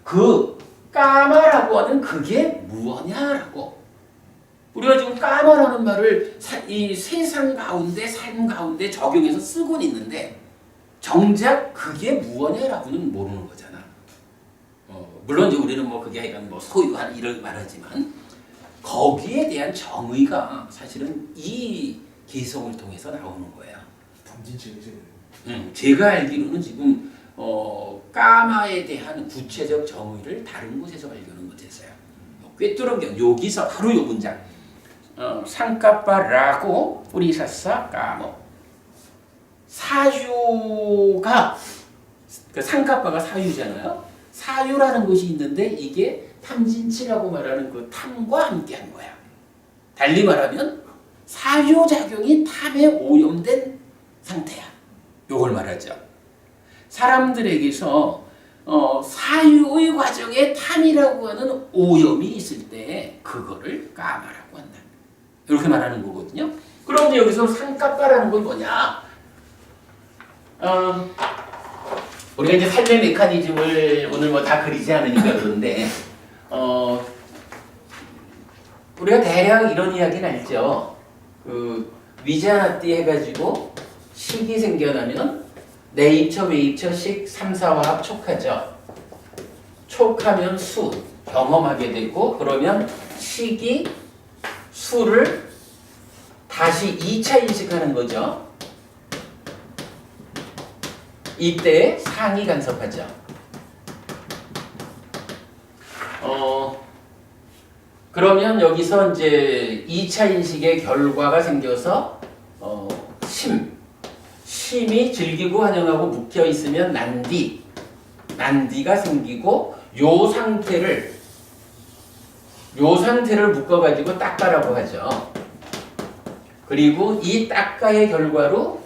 [SPEAKER 1] 그 까마라고 하는 그게 무엇냐라고. 우리가 지금 까마라는 말을 이 세상 가운데, 삶 가운데 적용해서 쓰고는 있는데, 정작 그게 무엇냐라고는 모르는 거잖아. 물론 이제 우리는 뭐 그게 약간 뭐 소유한 이런 말하지만 거기에 대한 정의가 사실은 이 개성을 통해서 나오는 거예요.
[SPEAKER 2] 탐진책이죠.
[SPEAKER 1] 제가 알기로는 지금 까마에 대한 구체적 정의를 다른 곳에서 발견을 못했어요. 꿰뚫은 여기서 바로 요 문장 상까빠라고 뿌리사사 까모 사유가 그 상까빠가 사유잖아요. 사유라는 것이 있는데 이게 탐진치라고 말하는 그 탐과 함께한 거야. 달리 말하면 사유작용이 탐에 오염된 상태야. 요걸 말하죠. 사람들에게서 사유의 과정에 탐이라고 하는 오염이 있을 때 그거를 까마라고 한다. 이렇게 말하는 거거든요. 그럼 여기서 상까까라는 건 뭐냐? 우리가 이제 삶의 메커니즘을 오늘 뭐 다 그리지 않으니까 그런데 우리가 대략 이런 이야기는 알죠. 그 위자나띠 해가지고 식이 생겨나면 내입처, 외입처, 식, 3, 4화합 촉하죠. 촉하면 수, 경험하게 되고 그러면 식이 수를 다시 2차 인식하는 거죠. 이때 상이 간섭하죠. 그러면 여기서 이제 2차 인식의 결과가 생겨서 심이 즐기고 환영하고 묶여 있으면 난디가 생기고 요 상태를 묶어가지고 딱가라고 하죠. 그리고 이 딱가의 결과로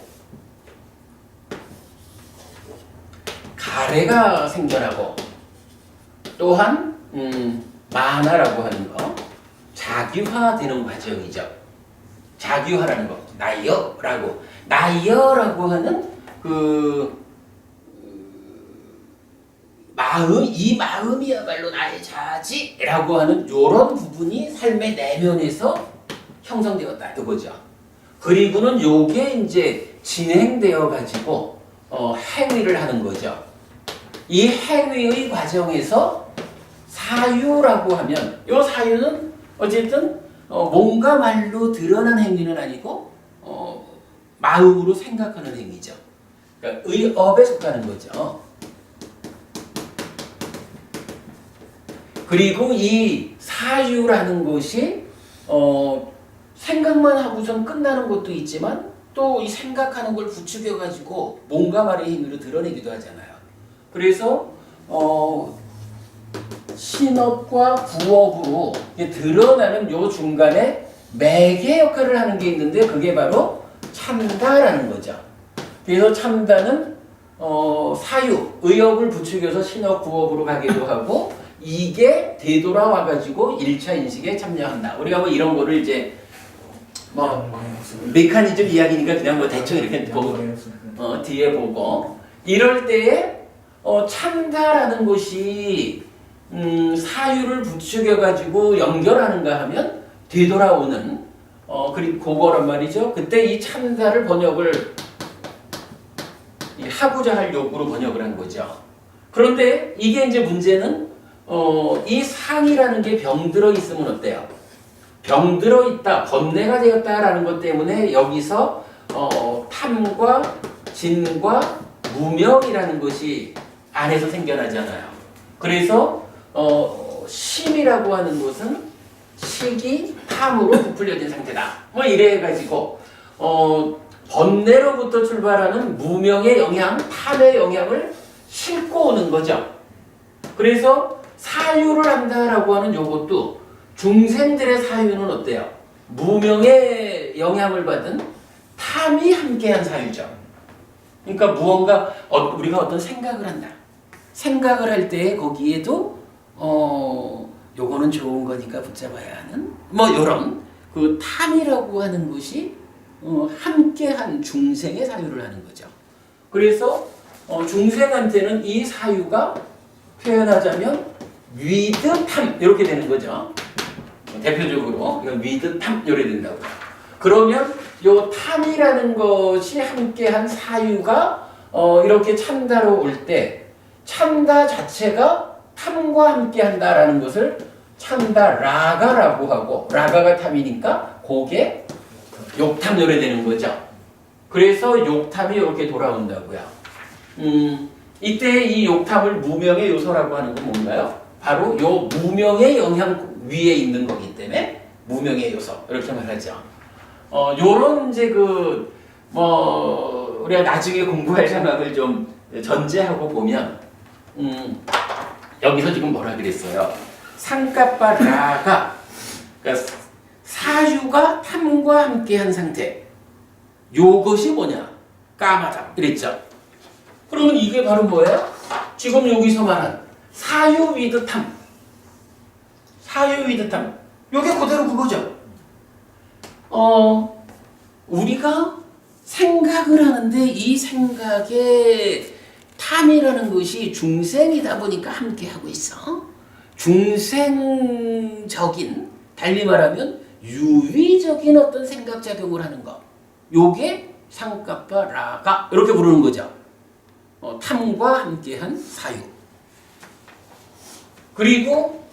[SPEAKER 1] 가래가 생겨나고 또한 만화라고 하는 거 자규화되는 과정이죠. 자규화라는 거 나여라고 하는 그 마음, 이 마음이야말로 나의 자아지라고 하는 요런 부분이 삶의 내면에서 형성되었다 이거죠. 그리고는 요게 이제 진행되어 가지고 행위를 하는 거죠. 이 행위의 과정에서 사유라고 하면 요 사유는 어쨌든 뭔가 말로 드러난 행위는 아니고 마음으로 생각하는 행위죠. 그러니까 의업에 속하는 거죠. 그리고 이 사유라는 것이 생각만 하고선 끝나는 것도 있지만 또 이 생각하는 걸 부추겨 가지고 뭔가 말의 힘으로 드러내기도 하잖아요. 그래서 신업과 구업으로 드러나는 요 중간에 매개 역할을 하는 게 있는데 그게 바로 참다라는 거죠. 그래서 참다는 사유, 의업을 부추겨서 신업, 구업으로 가기도 하고 이게 되돌아와 가지고 1차 인식에 참여한다. 우리가 뭐 이런 거를 이제 뭐 메커니즘 이야기니까 그냥 뭐 대충 이렇게 보고 뒤에 보고 이럴 때에 참다라는 것이 사유를 부추겨 가지고 연결하는가 하면 되돌아오는 그리고 그거란 말이죠. 그때 이 참다를 번역을 하고자 할 욕구로 번역을 한 거죠. 그런데 이게 이제 문제는 이 상이라는 게 병들어 있으면 어때요? 병들어 있다, 번뇌가 되었다라는 것 때문에 여기서 탐과 진과 무명이라는 것이 안에서 생겨나잖아요. 그래서 심이라고 하는 것은 식이 탐으로 부풀려진 상태다. 뭐 이래 가지고 번뇌로부터 출발하는 무명의 영향, 탐의 영향을 싣고 오는 거죠. 그래서 사유를 한다라고 하는 요것도 중생들의 사유는 어때요? 무명의 영향을 받은 탐이 함께한 사유죠. 그러니까 무언가 우리가 어떤 생각을 한다. 생각을 할 때 거기에도 요거는 좋은 거니까 붙잡아야 하는 뭐 요런 그 탐이라고 하는 것이 함께한 중생의 사유를 하는 거죠. 그래서 중생한테는 이 사유가 표현하자면 위드탐 이렇게 되는 거죠. 대표적으로 위드탐 이렇게 된다고. 그러면 요 탐이라는 것이 함께한 사유가 이렇게 참다로 올 때 참다 자체가 탐과 함께한다라는 것을 참다 라가라고 하고 라가가 탐이니까 그게 욕탐 요래되는 거죠. 그래서 욕탐이 이렇게 돌아온다고요. 이때 이 욕탐을 무명의 요소라고 하는 건 뭔가요? 바로 요 무명의 영향 위에 있는 거기 때문에 무명의 요소 이렇게 말하죠. 요런 이제 우리가 나중에 공부할 생각을 좀 전제하고 보면 여기서 지금 뭐라 그랬어요? 상까빠 라가 그러니까 사유가 탐과 함께한 상태. 요것이 뭐냐? 까마다. 그랬죠. 그러면 이게 바로 뭐예요? 지금 여기서 말한 사유 위드 탐. 사유 위드 탐. 요게 그대로 그거죠. 우리가 생각을 하는데 이 생각의 탐이라는 것이 중생이다 보니까 함께 하고 있어. 중생적인, 달리 말하면 유의적인 어떤 생각 작용을 하는 거. 요게 상까빠 라가 이렇게 부르는 거죠. 탐과 함께한 사유. 그리고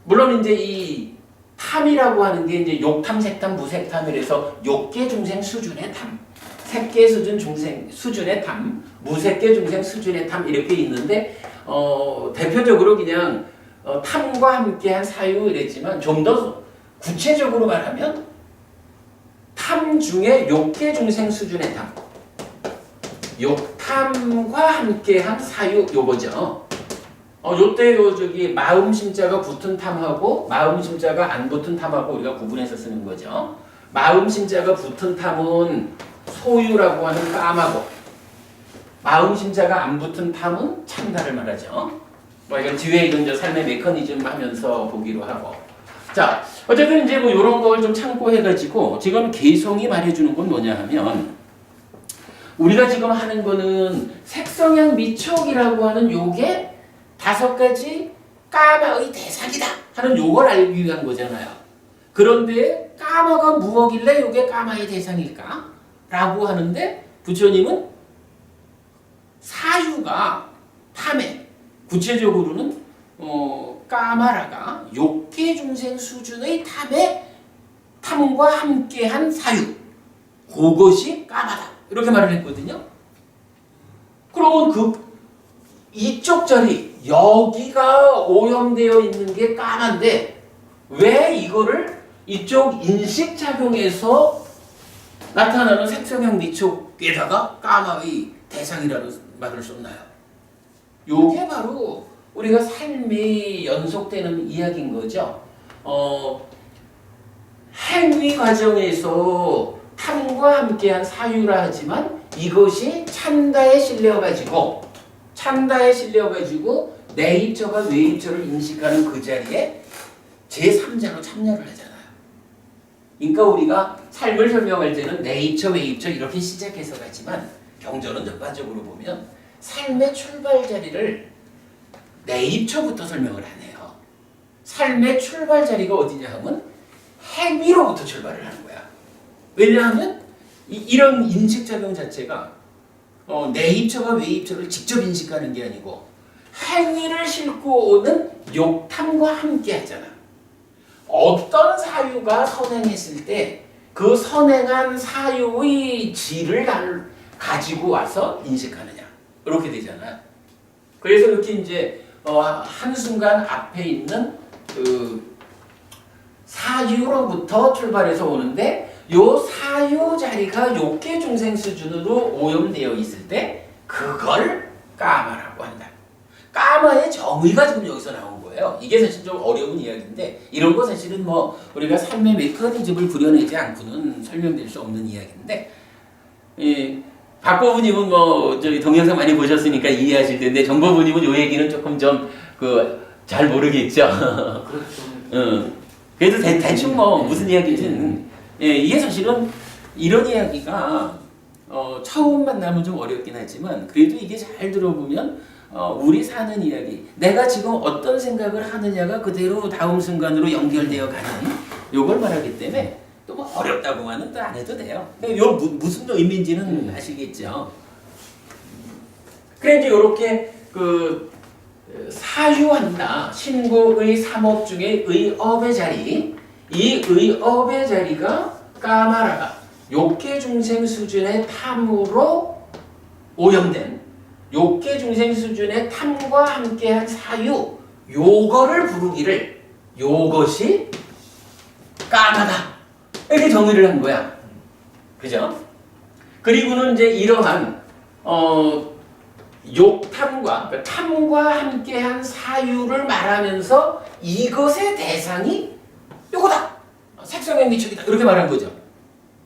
[SPEAKER 1] 물론 이제 이 탐이라고 하는 게 이제 욕탐, 색탐, 무색탐이라서 욕계 중생 수준의 탐, 색계 수준 중생 수준의 탐, 무색계 중생 수준의 탐 이렇게 있는데 대표적으로 그냥 탐과 함께한 사유 이랬지만 좀 더 구체적으로 말하면 탐 중에 욕계 중생 수준의 탐, 욕탐과 함께한 사유 요거죠. 요때 저기 마음 심자가 붙은 탐하고 마음 심자가 안 붙은 탐하고 우리가 구분해서 쓰는 거죠. 마음 심자가 붙은 탐은 소유라고 하는 까마고 마음 심자가 안 붙은 탐은 참다를 말하죠. 이건 뒤에 이런 저 삶의 메커니즘 하면서 보기로 하고. 자, 어쨌든 이제 뭐 이런 걸 좀 참고해가지고 지금 개성이 말해주는 건 뭐냐 하면 우리가 지금 하는 거는 색성향 미촉이라고 하는 요게 5가지 까마의 대상이다 하는 요걸 알기 위한 거잖아요. 그런데 까마가 무엇길래 요게 까마의 대상일까? 라고 하는데 부처님은 사유가 탐에 구체적으로는 까마라가 욕계 중생 수준의 탐과 함께한 사유 그것이 까마다 이렇게 말을 했거든요. 그러면 이쪽 자리 여기가 오염되어 있는 게 까만데 왜 이거를 이쪽 인식작용에서 나타나는 색성향 미촉에다가 까마의 대상이라는 말을 썼나요? 요게 바로 우리가 삶이 연속되는 이야기인 거죠. 행위 과정에서 탐과 함께한 사유라 하지만 이것이 찬다에 실려가지고 내입처가 외입처를 인식하는 그 자리에 제3자로 참여를 하잖아요. 그러니까 우리가 삶을 설명할 때는 내입처, 외입처 이렇게 시작해서 가지만 경전은 전반적으로 보면 삶의 출발 자리를 내입처부터 설명을 하네요. 삶의 출발 자리가 어디냐 하면 행위로부터 출발을 하는 거야. 왜냐하면 이런 인식작용 자체가 내입처가 외입처를 직접 인식하는 게 아니고 행위를 싣고 오는 욕탐과 함께 하잖아. 어떤 사유가 선행했을 때 그 선행한 사유의 질을 가지고 와서 인식하느냐 이렇게 되잖아. 그래서 이렇게 이제 한순간 앞에 있는 그 사유로부터 출발해서 오는데 요 사유 자리가 욕계 중생 수준으로 오염되어 있을 때 그걸 까마라고 한다. 까마의 정의가 지금 여기서 나온 거예요. 이게 사실 좀 어려운 이야기인데 이런 거 사실은 뭐 우리가 삶의 메커니즘을 그려내지 않고는 설명될 수 없는 이야기인데 박보부님은 뭐 저기 동영상 많이 보셨으니까 이해하실 텐데 정보부님은 요 얘기는 조금 좀 잘 모르겠죠. 그래도 대충 뭐 무슨 이야기든 이게 사실은 이런 이야기가 처음 만나면 좀 어렵긴 하지만 그래도 이게 잘 들어보면 우리 사는 이야기 내가 지금 어떤 생각을 하느냐가 그대로 다음 순간으로 연결되어 가는 요걸 말하기 때문에 또 뭐 어렵다고만은 또 안 해도 돼요. 요 무슨 의미인지는 아시겠죠. 그래 이제 요렇게 사유한다 신고의 삼업 중에 의업의 자리 이 의업의 자리가 까마라가 욕계 중생 수준의 탐으로 오염된 욕계 중생 수준의 탐과 함께한 사유 요거를 부르기를 요것이 까마다 이렇게 정의를 한 거야. 그죠? 그리고는 이제 이러한 욕탐과 그러니까 탐과 함께한 사유를 말하면서 이것의 대상이 요거다. 색성형 미촉이다. 이렇게 말한 거죠.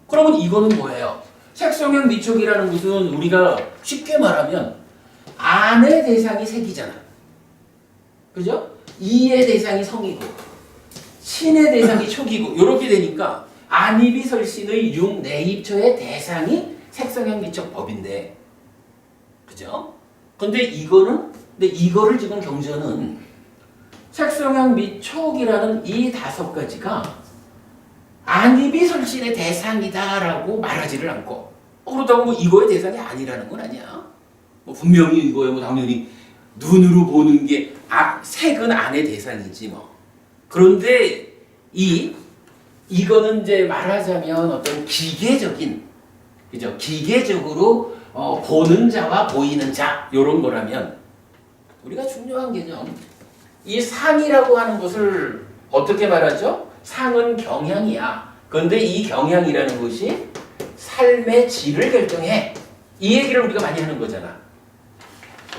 [SPEAKER 1] 그러면 이거는 뭐예요? 색성형 미촉이라는 것은 우리가 쉽게 말하면 안의 대상이 색이잖아. 그죠? 이의 대상이 성이고 신의 대상이 촉이고 이렇게 되니까 안입이설신의 육내입처의 대상이 색성형 미촉 법인데, 그죠? 근데 이거를 지금 경전은 색성형 미촉이라는 이 5가지가 안입이설신의 대상이다라고 말하지를 않고, 그렇다고 뭐 이거의 대상이 아니라는 건 아니야. 뭐 분명히 이거에 뭐 당연히 눈으로 보는 게 색은 안의 대상이지 뭐. 그런데 이거는 이제 말하자면 어떤 기계적인, 그죠? 기계적으로 보는 자와 보이는 자 이런 거라면 우리가 중요한 개념, 이 상이라고 하는 것을 어떻게 말하죠? 상은 경향이야. 그런데 이 경향이라는 것이 삶의 질을 결정해. 이 얘기를 우리가 많이 하는 거잖아.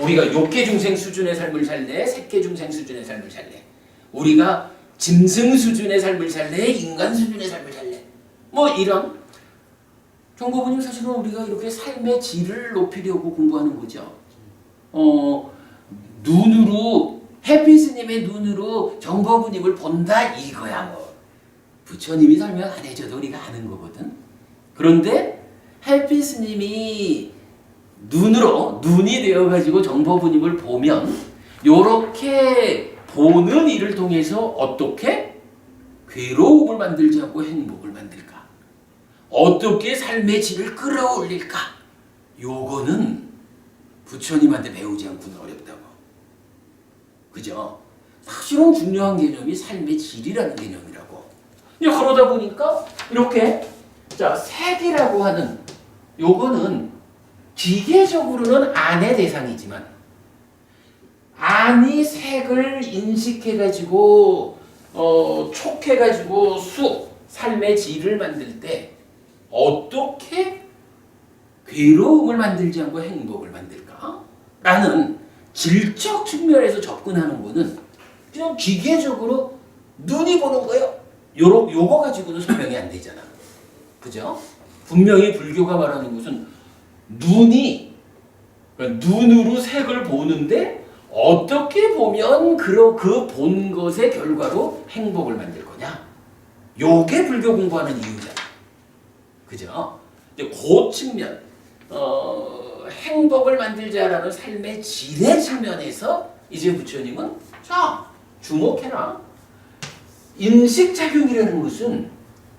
[SPEAKER 1] 우리가 욕계 중생 수준의 삶을 살래, 색계 중생 수준의 삶을 살래, 우리가 짐승 수준의 삶을 살래, 인간 수준의 삶을 살래, 뭐 이런 정보부님 사실은 우리가 이렇게 삶의 질을 높이려고 공부하는 거죠. 눈으로 해피스님의 눈으로 정보부님을 본다 이거야 뭐. 부처님이 설명 안 해줘도 우리가 아는 거거든. 그런데 해피스님이 눈이 되어가지고 정보부님을 보면 요렇게 보는 일을 통해서 어떻게 괴로움을 만들지 않고 행복을 만들까? 어떻게 삶의 질을 끌어올릴까? 요거는 부처님한테 배우지 않고는 어렵다고. 그죠? 사실은 중요한 개념이 삶의 질이라는 개념이라고. 그러다 보니까 이렇게 자 색이라고 하는 요거는 기계적으로는 안의 대상이지만 안이 색을 인식해가지고 촉해가지고 삶의 질을 만들 때 어떻게 괴로움을 만들지 않고 행복을 만들까? 라는 질적 측면에서 접근하는 거는 그냥 기계적으로 눈이 보는 거예요. 요거 가지고는 설명이 안 되잖아. 그죠? 분명히 불교가 말하는 것은 눈으로 색을 보는데 어떻게 보면 그 본 것의 결과로 행복을 만들 거냐? 요게 불교 공부하는 이유잖아. 그죠? 근데 그 측면, 행복을 만들자라는 삶의 질의 측면에서 이제 부처님은 자, 주목해라. 인식작용이라는 것은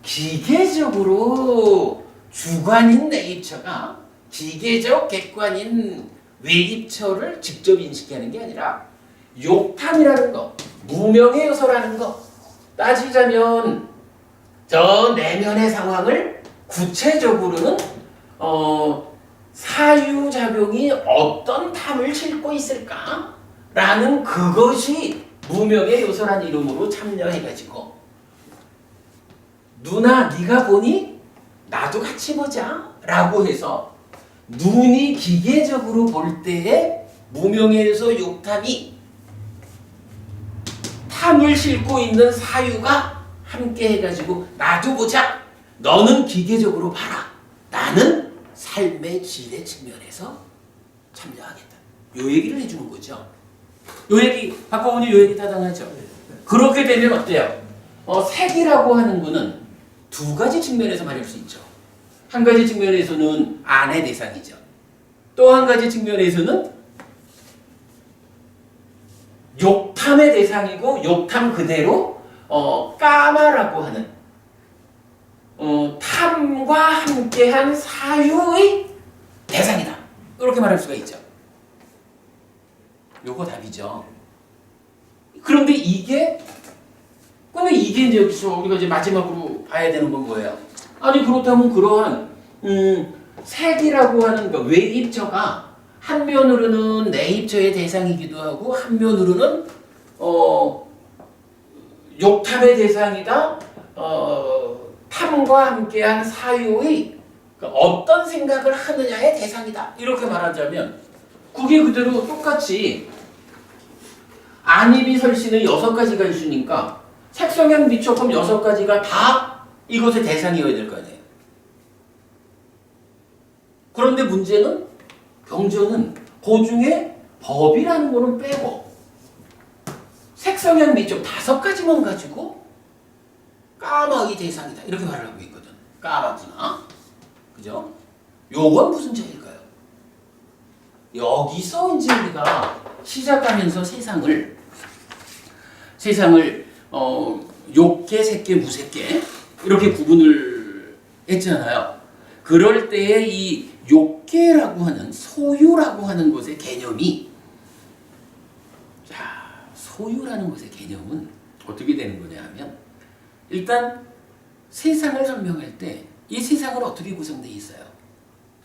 [SPEAKER 1] 기계적으로 주관인 내입처가 기계적 객관인 외입처를 직접 인식하는 게 아니라 욕탐이라는 거, 무명의 요소라는 거, 따지자면 저 내면의 상황을 구체적으로는 사유작용이 어떤 탐을 싣고 있을까? 라는 그것이 무명의 요소란 이름으로 참여해가지고 누나 네가 보니 나도 같이 보자 라고 해서 눈이 기계적으로 볼 때에 무명의 요소 욕탐이 탐을 싣고 있는 사유가 함께 해가지고 나도 보자, 너는 기계적으로 봐라, 나는 삶의 질의 측면에서 참여하겠다. 요 얘기를 해주는 거죠. 요 얘기 바꿔보니 요 얘기 타당하죠. 그렇게 되면 어때요? 색이라고 하는 거는 2가지 측면에서 말할 수 있죠. 한 가지 측면에서는 안의 대상이죠. 또 한 가지 측면에서는 욕탐의 대상이고 욕탐 그대로 까마라고 하는 탐과 함께한 사유의 대상이다. 이렇게 말할 수가 있죠. 요거 답이죠. 그런데 이게 이제 여기서 우리가 이제 마지막으로 봐야 되는 건 뭐예요? 아니 그렇다면 그러한 색이라고 하는 그 외입처가 한면으로는 내입처의 대상이기도 하고 한면으로는 욕탐의 대상이다. 탐과 함께한 사유의 어떤 생각을 하느냐의 대상이다. 이렇게 말하자면 그게 그대로 똑같이 안입이 설신의 6가지가 있으니까 색성향 미촉 그럼 6가지가 다 이것의 대상이어야 될 거 아니에요. 그런데 문제는 경전은 그 중에 법이라는 거는 빼고 색성향 미촉 5가지만 가지고 까마귀 대상이다 이렇게 말을 하고 있거든. 까마귀나 그죠? 요건 무슨 차이일까요? 여기서 이제 우리가 시작하면서 세상을 욕계, 색계, 무색계 이렇게 구분을 했잖아요. 그럴 때에 이 욕계라고 하는 소유라고 하는 것의 개념이 소유라는 것의 개념은 어떻게 되는 거냐 하면 일단 세상을 설명할 때 이 세상은 어떻게 구성되어 있어요?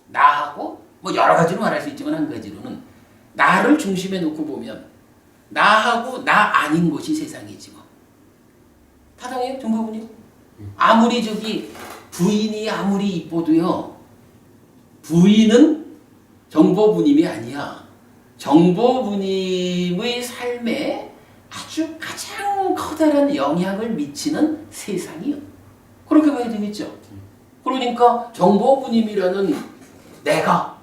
[SPEAKER 1] 나하고 뭐 여러 가지로 말할 수 있지만 한 가지로는 나를 중심에 놓고 보면 나하고 나 아닌 것이 세상이지 뭐. 타당해요? 정보분이? 아무리 부인이 아무리 이뻐도요. 부인은 정보부님이 아니야. 정보부님의 삶에 아주 가장 커다란 영향을 미치는 세상이요. 그렇게 봐야 되겠죠. 그러니까 정보부님이라는 내가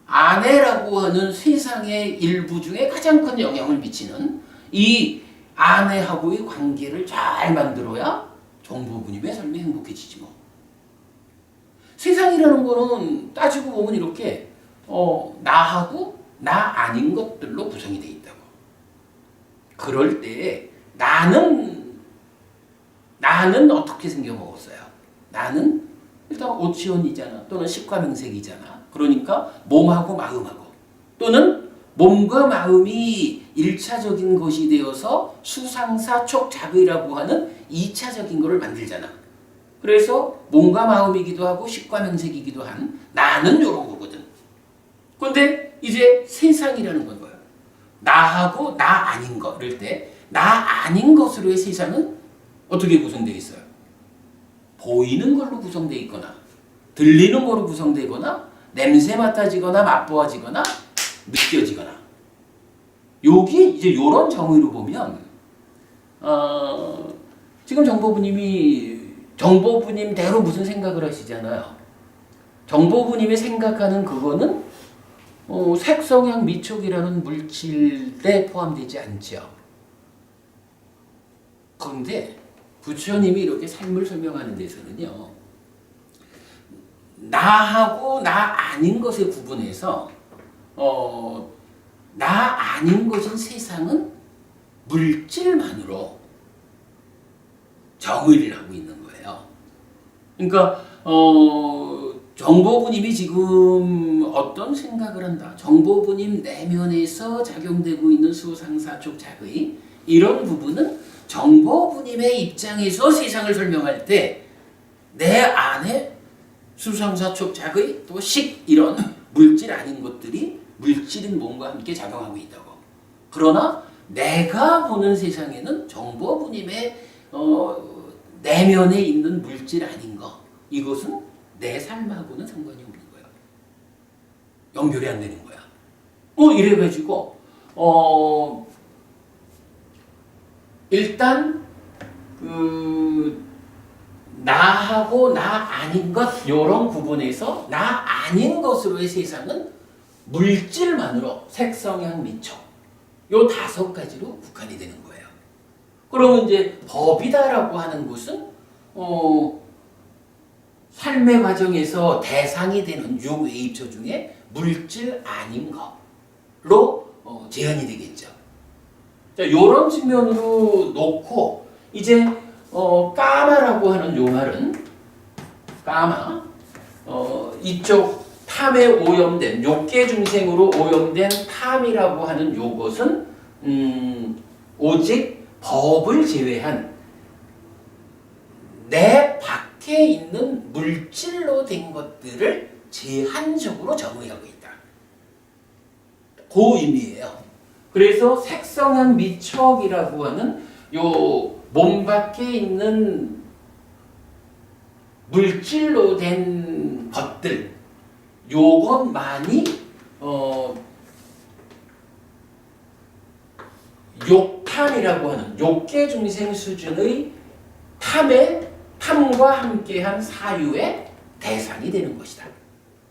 [SPEAKER 1] 아내라고 하는 세상의 일부 중에 가장 큰 영향을 미치는 이 아내하고의 관계를 잘 만들어야 정보부님의 삶이 행복해지지 뭐. 세상이라는 거는 따지고 보면 이렇게 나하고 나 아닌 것들로 구성이 되어 있다고. 그럴 때 나는 어떻게 생겨 먹었어요? 나는 일단 오치원이잖아. 또는 식과명색이잖아. 그러니까 몸하고 마음하고 또는 몸과 마음이 1차적인 것이 되어서 수상사촉작의라고 하는 2차적인 것을 만들잖아. 그래서 몸과 마음이기도 하고 식과명색이기도 한 나는 이런 거거든. 그런데 이제 세상이라는 건 뭐야? 나하고 나 아닌 것. 이럴 때 나 아닌 것으로의 세상은 어떻게 구성되어 있어요? 보이는 걸로 구성되어 있거나 들리는 걸로 구성되거나 냄새 맡아지거나 맛보아지거나 느껴지거나 여기 이제 이런 정의로 보면 지금 정보부님대로 무슨 생각을 하시잖아요. 정보부님이 생각하는 그거는 색성향 미촉이라는 물질에 포함되지 않죠. 그런데 부처님이 이렇게 삶을 설명하는 데서는요. 나하고 나 아닌 것에 구분해서 나 아닌 것인 세상은 물질만으로 정의를 하고 있는 거예요. 그러니까 정보부님이 지금 어떤 생각을 한다. 정보부님 내면에서 작용되고 있는 수상사촉 작의 이런 부분은 정보부님의 입장에서 세상을 설명할 때 내 안에 수상사촉 작의 또 식 이런 물질 아닌 것들이 물질인 몸과 함께 작용하고 있다고. 그러나 내가 보는 세상에는 정보부님의 내면에 있는 물질 아닌 것 이것은 내 삶하고는 상관이 없는 거야. 연결이 안 되는 거야. 이래가지고 일단 나하고 나 아닌 것 이런 구분에서 나 아닌 것으로의 세상은 물질만으로 색성향 미촉 요 5가지로 국한이 되는 거예요. 그러면 이제 법이다라고 하는 것은 삶의 과정에서 대상이 되는 유외입처 중에 물질 아닌 것로 제한이 되겠죠. 자, 이런 측면으로 놓고 이제 까마라고 하는 요 말은 까마 이쪽 탐에 오염된 욕계 중생으로 오염된 탐이라고 하는 요것은 오직 법을 제외한 내 밖에 있는 물질로 된 것들을 제한적으로 정의하고 있다. 그 의미예요. 그래서 색성향 미촉이라고 하는 요 몸 밖에 있는 물질로 된 것들 요것만이 욕탐이라고 하는 욕계 중생 수준의 탐과 함께한 사유의 대상이 되는 것이다.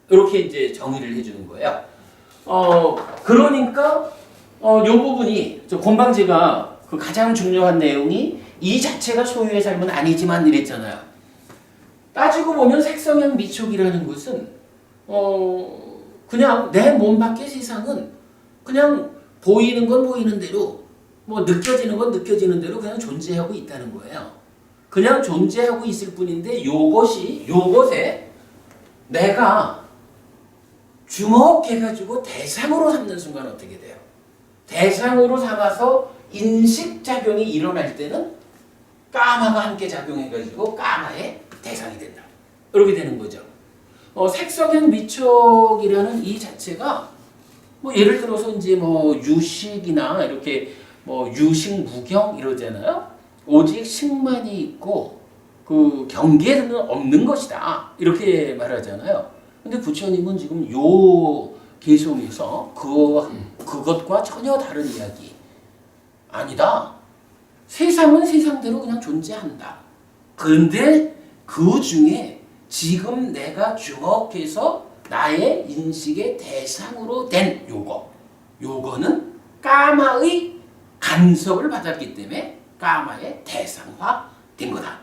[SPEAKER 1] 이렇게 이제 정의를 해주는 거예요. 그러니까 요 부분이 곤방제가 그 가장 중요한 내용이 이 자체가 소유의 삶은 아니지만 이랬잖아요. 따지고 보면 색성향 미촉이라는 것은 그냥 내 몸 밖의 세상은 그냥 보이는 건 보이는 대로 뭐 느껴지는 건 느껴지는 대로 그냥 존재하고 있다는 거예요. 그냥 존재하고 있을 뿐인데 요것에 내가 주목해가지고 대상으로 삼는 순간 어떻게 돼요? 대상으로 삼아서 인식작용이 일어날 때는 까마가 함께 작용해가지고 까마의 대상이 된다. 이렇게 되는 거죠. 색성향 미촉이라는 이 자체가 뭐 예를 들어서 이제 뭐 유식이나 이렇게 뭐 유식 무경 이러잖아요. 오직 식만이 있고 그 경계는 없는 것이다. 이렇게 말하잖아요. 근데 부처님은 지금 요 개송에서 그것과 전혀 다른 이야기. 아니다. 세상은 세상대로 그냥 존재한다. 그런데 그 중에 지금 내가 주목해서 나의 인식의 대상으로 된 요거는 까마의 간섭을 받았기 때문에 까마의 대상화된 거다.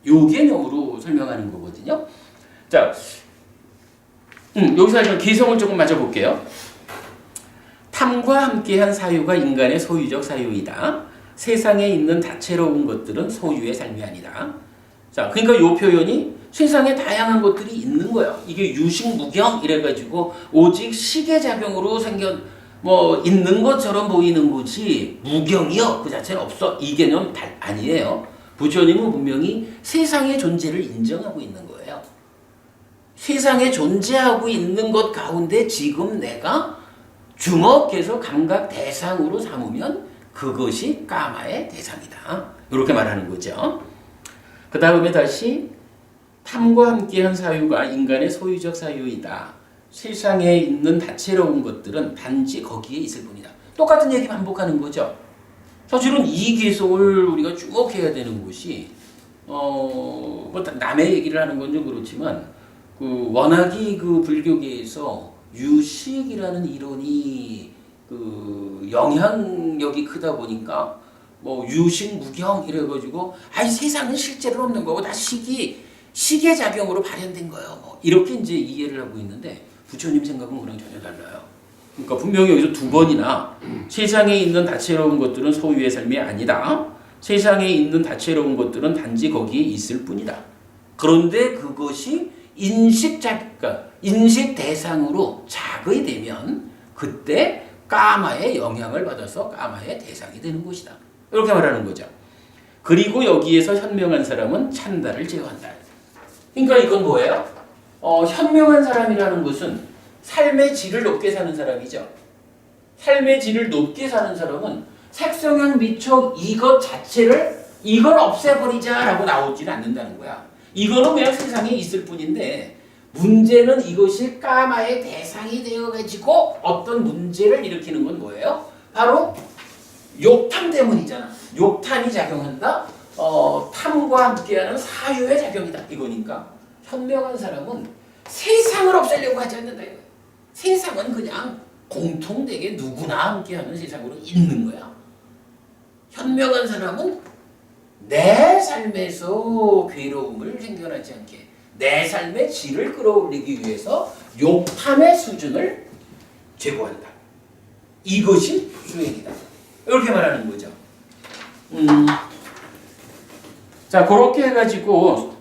[SPEAKER 1] 요 개념으로 설명하는 거거든요. 자, 여기서 개성을 조금 맞아볼게요. 탐과 함께한 사유가 인간의 소유적 사유이다. 세상에 있는 다채로운 것들은 소유의 삶이 아니다. 자, 그러니까 이 표현이 세상에 다양한 것들이 있는 거예요. 이게 유식무경 이래가지고 오직 시계작용으로 있는 것처럼 보이는 거지 무경이요 그 자체는 없어. 이 개념 아니에요. 부처님은 분명히 세상의 존재를 인정하고 있는 거예요. 세상에 존재하고 있는 것 가운데 지금 내가 주목해서 감각 대상으로 삼으면 그것이 까마의 대상이다. 이렇게 말하는 거죠. 그 다음에 다시 탐과 함께한 사유가 인간의 소유적 사유이다. 세상에 있는 다채로운 것들은 단지 거기에 있을 뿐이다. 똑같은 얘기 반복하는 거죠. 사실은 이 개성을 우리가 주목해야 되는 것이 뭐 남의 얘기를 하는 건 좀 그렇지만 그 워낙이 그 불교계에서 유식이라는 이론이 그 영향력이 크다 보니까 뭐 유식 무경 이래가지고 세상은 실제로 없는 거고 다 시계 작용으로 발현된 거예요. 뭐 이렇게 이제 이해를 하고 있는데 부처님 생각은 그랑 전혀 달라요. 그러니까 분명히 여기서 두 번이나 세상에 있는 다채로운 것들은 소유의 삶이 아니다. 세상에 있는 다채로운 것들은 단지 거기에 있을 뿐이다. 그런데 그것이 인식 대상으로 작이 되면 그때 까마의 영향을 받아서 까마의 대상이 되는 것이다. 이렇게 말하는 거죠. 그리고 여기에서 현명한 사람은 찬다를 제어한다. 그러니까 이건 뭐예요? 현명한 사람이라는 것은 삶의 질을 높게 사는 사람이죠. 삶의 질을 높게 사는 사람은 색성향 미촉 이것 자체를 이걸 없애버리자라고 나오지는 않는다는 거야. 이거는 그냥 세상에 있을 뿐인데 문제는 이것이 까마의 대상이 되어가지고 어떤 문제를 일으키는 건 뭐예요? 바로 욕탐 때문이잖아. 욕탐이 작용한다. 탐과 함께하는 사유의 작용이다. 이거니까 현명한 사람은 세상을 없애려고 하지 않는다. 이거야. 세상은 그냥 공통되게 누구나 함께하는 세상으로 있는 거야. 현명한 사람은 내 삶에서 괴로움을 생겨나지 않게 내 삶의 질을 끌어올리기 위해서 욕탐의 수준을 제고한다. 이것이 수행이다. 이렇게 말하는 거죠. 자, 그렇게 해가지고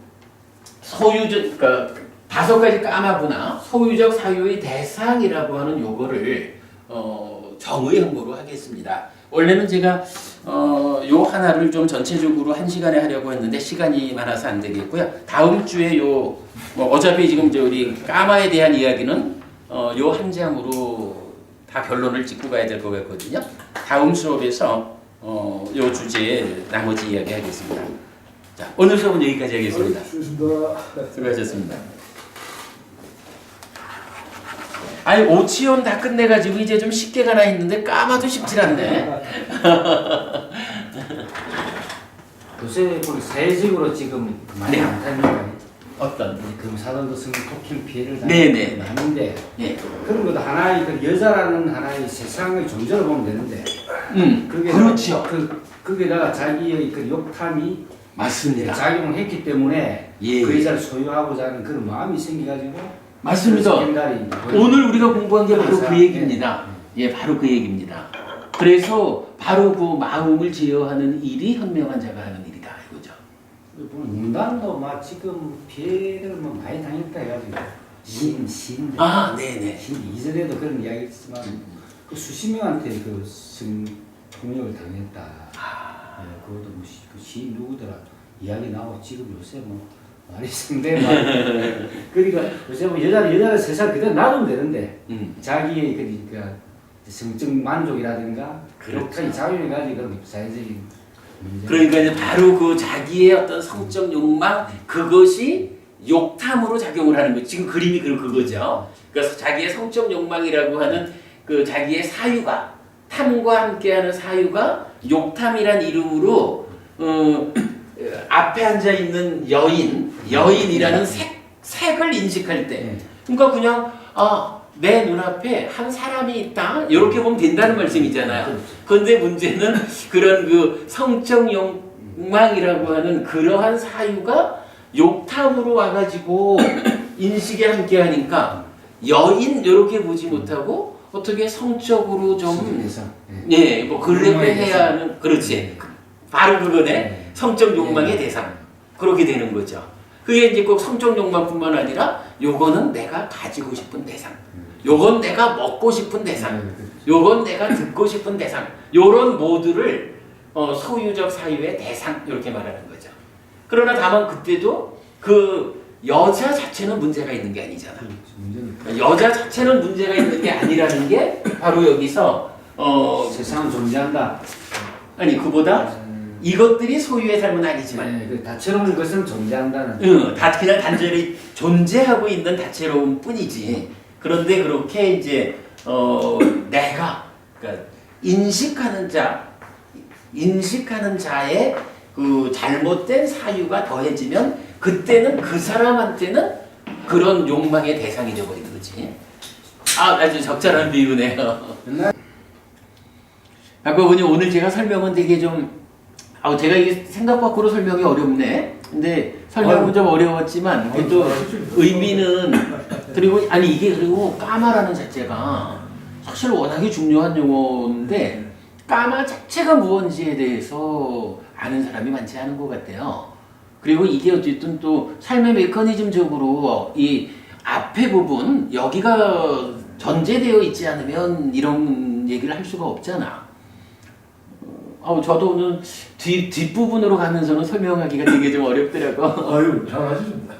[SPEAKER 1] 그러니까 5가지 까마구나 소유적 사유의 대상이라고 하는 요거를 정의한 거로 하겠습니다. 원래는 제가 요 하나를 좀 전체적으로 1시간에 하려고 했는데 시간이 많아서 안 되겠고요. 다음 주에 어차피 지금 우리 까마에 대한 이야기는 요 한 장으로 다 결론을 짓고 가야 될 것 같거든요. 다음 수업에서 요 주제에 나머지 이야기 하겠습니다. 자, 오늘 수업은 여기까지 하겠습니다.
[SPEAKER 2] 수고하셨습니다.
[SPEAKER 1] 수고하셨습니다. 아니 오치원 다 끝내가지고 이제 좀 쉽게 가나 했는데 까마도 쉽질 않네.
[SPEAKER 3] 요새 우리 사회적으로 지금 많이
[SPEAKER 1] 네.
[SPEAKER 3] 많다니까.
[SPEAKER 1] 어떤?
[SPEAKER 3] 검사들도 성폭행 피해를
[SPEAKER 1] 네네.
[SPEAKER 3] 하는데
[SPEAKER 1] 예.
[SPEAKER 3] 그런 것도 하나의 그 여자라는 하나의 세상의 존재로 보면 되는데
[SPEAKER 1] 그렇죠.
[SPEAKER 3] 거기에다가 자기의 그 욕탐이
[SPEAKER 1] 맞습니다.
[SPEAKER 3] 작용을 했기 때문에
[SPEAKER 1] 예.
[SPEAKER 3] 그 여자를 소유하고자 하는 그런 마음이 생겨가지고
[SPEAKER 1] 맞습니다. 오늘 우리가 공부한 게 바로 그 얘기입니다. 예, 바로 그 얘기입니다. 그래서 바로 그 마음을 제어하는 일이 현명한 자가 하는 일이다 이거죠.
[SPEAKER 3] 문단도 막 지금 피해를 뭐 많이 당했다 해가지고 시인들
[SPEAKER 1] 아, 네네.
[SPEAKER 3] 이전에도 그런 이야기 했지만 그 수십 명한테 그 성폭력을 당했다. 예, 그것도 뭐 그 시인 누구더라 이야기 나오고 지금 요새 뭐 말이 상대만 그러니까 요새 뭐 여자를 세상 그대로 놔두면 되는데 자기의 그러니까 성적 만족이라든가
[SPEAKER 1] 그렇죠.
[SPEAKER 3] 그렇게 작용해가지고 사회적인 문제.
[SPEAKER 1] 그러니까 이제 바로 그 자기의 어떤 성적 욕망 그것이 욕탐으로 작용을 하는 거죠. 지금 그림이 그거죠. 그래서 자기의 성적 욕망이라고 하는 그 자기의 사유가 탐과 함께하는 사유가 욕탐이란 이름으로 앞에 앉아 있는 여인이라는 색을 인식할 때, 그러니까 그냥 내 눈앞에 한 사람이 있다 이렇게 보면 된다는 말씀이잖아요. 그런데 문제는 그런 그 성적 욕망이라고 하는 그러한 사유가 욕탐으로 와가지고 인식에 함께하니까 여인 이렇게 보지 못하고 어떻게 성적으로 좀 예, 뭐 그렇게 해야 하는 그렇지. 바로 그거네. 성적 욕망의 대상. 그렇게 되는 거죠. 그게 이제 꼭 성적 욕망뿐만 아니라 요거는 내가 가지고 싶은 대상. 요건 내가 먹고 싶은 대상. 요건 내가 듣고 싶은 대상. 요런 모두를 소유적 사유의 대상 이렇게 말하는 거죠. 그러나 다만 그때도 그 여자 자체는 문제가 있는 게 아니잖아. 여자 자체는 문제가 있는 게 아니라는 게 바로 여기서
[SPEAKER 3] 세상은 존재한다.
[SPEAKER 1] 아니 그보다 이것들이 소유의 삶은 아니지만
[SPEAKER 3] 그 다채로운 것은 존재한다는.
[SPEAKER 1] 그냥 단순히 존재하고 있는 다채로운 뿐이지. 그런데 그렇게 이제 내가 그러니까 인식하는 자의 그 잘못된 사유가 더해지면 그때는 그 사람한테는 그런 욕망의 대상이 되어버리는 거지. 아주 적절한 비유네요. 아까 보니 오늘 제가 설명은 되게 좀 제가 이게 생각 밖으로 설명이 어렵네. 근데 설명은 좀 어려웠지만 그래도 의미는 그리고 그리고 까마라는 자체가 사실 워낙에 중요한 용어인데 까마 자체가 무언지에 대해서 아는 사람이 많지 않은 것 같아요. 그리고 이게 어쨌든 또 삶의 메커니즘적으로 이 앞에 부분 여기가 전제되어 있지 않으면 이런 얘기를 할 수가 없잖아. 저도 오늘 뒷부분으로 가면서는 설명하기가 되게 좀 어렵더라고.
[SPEAKER 2] 아유 잘하십니다.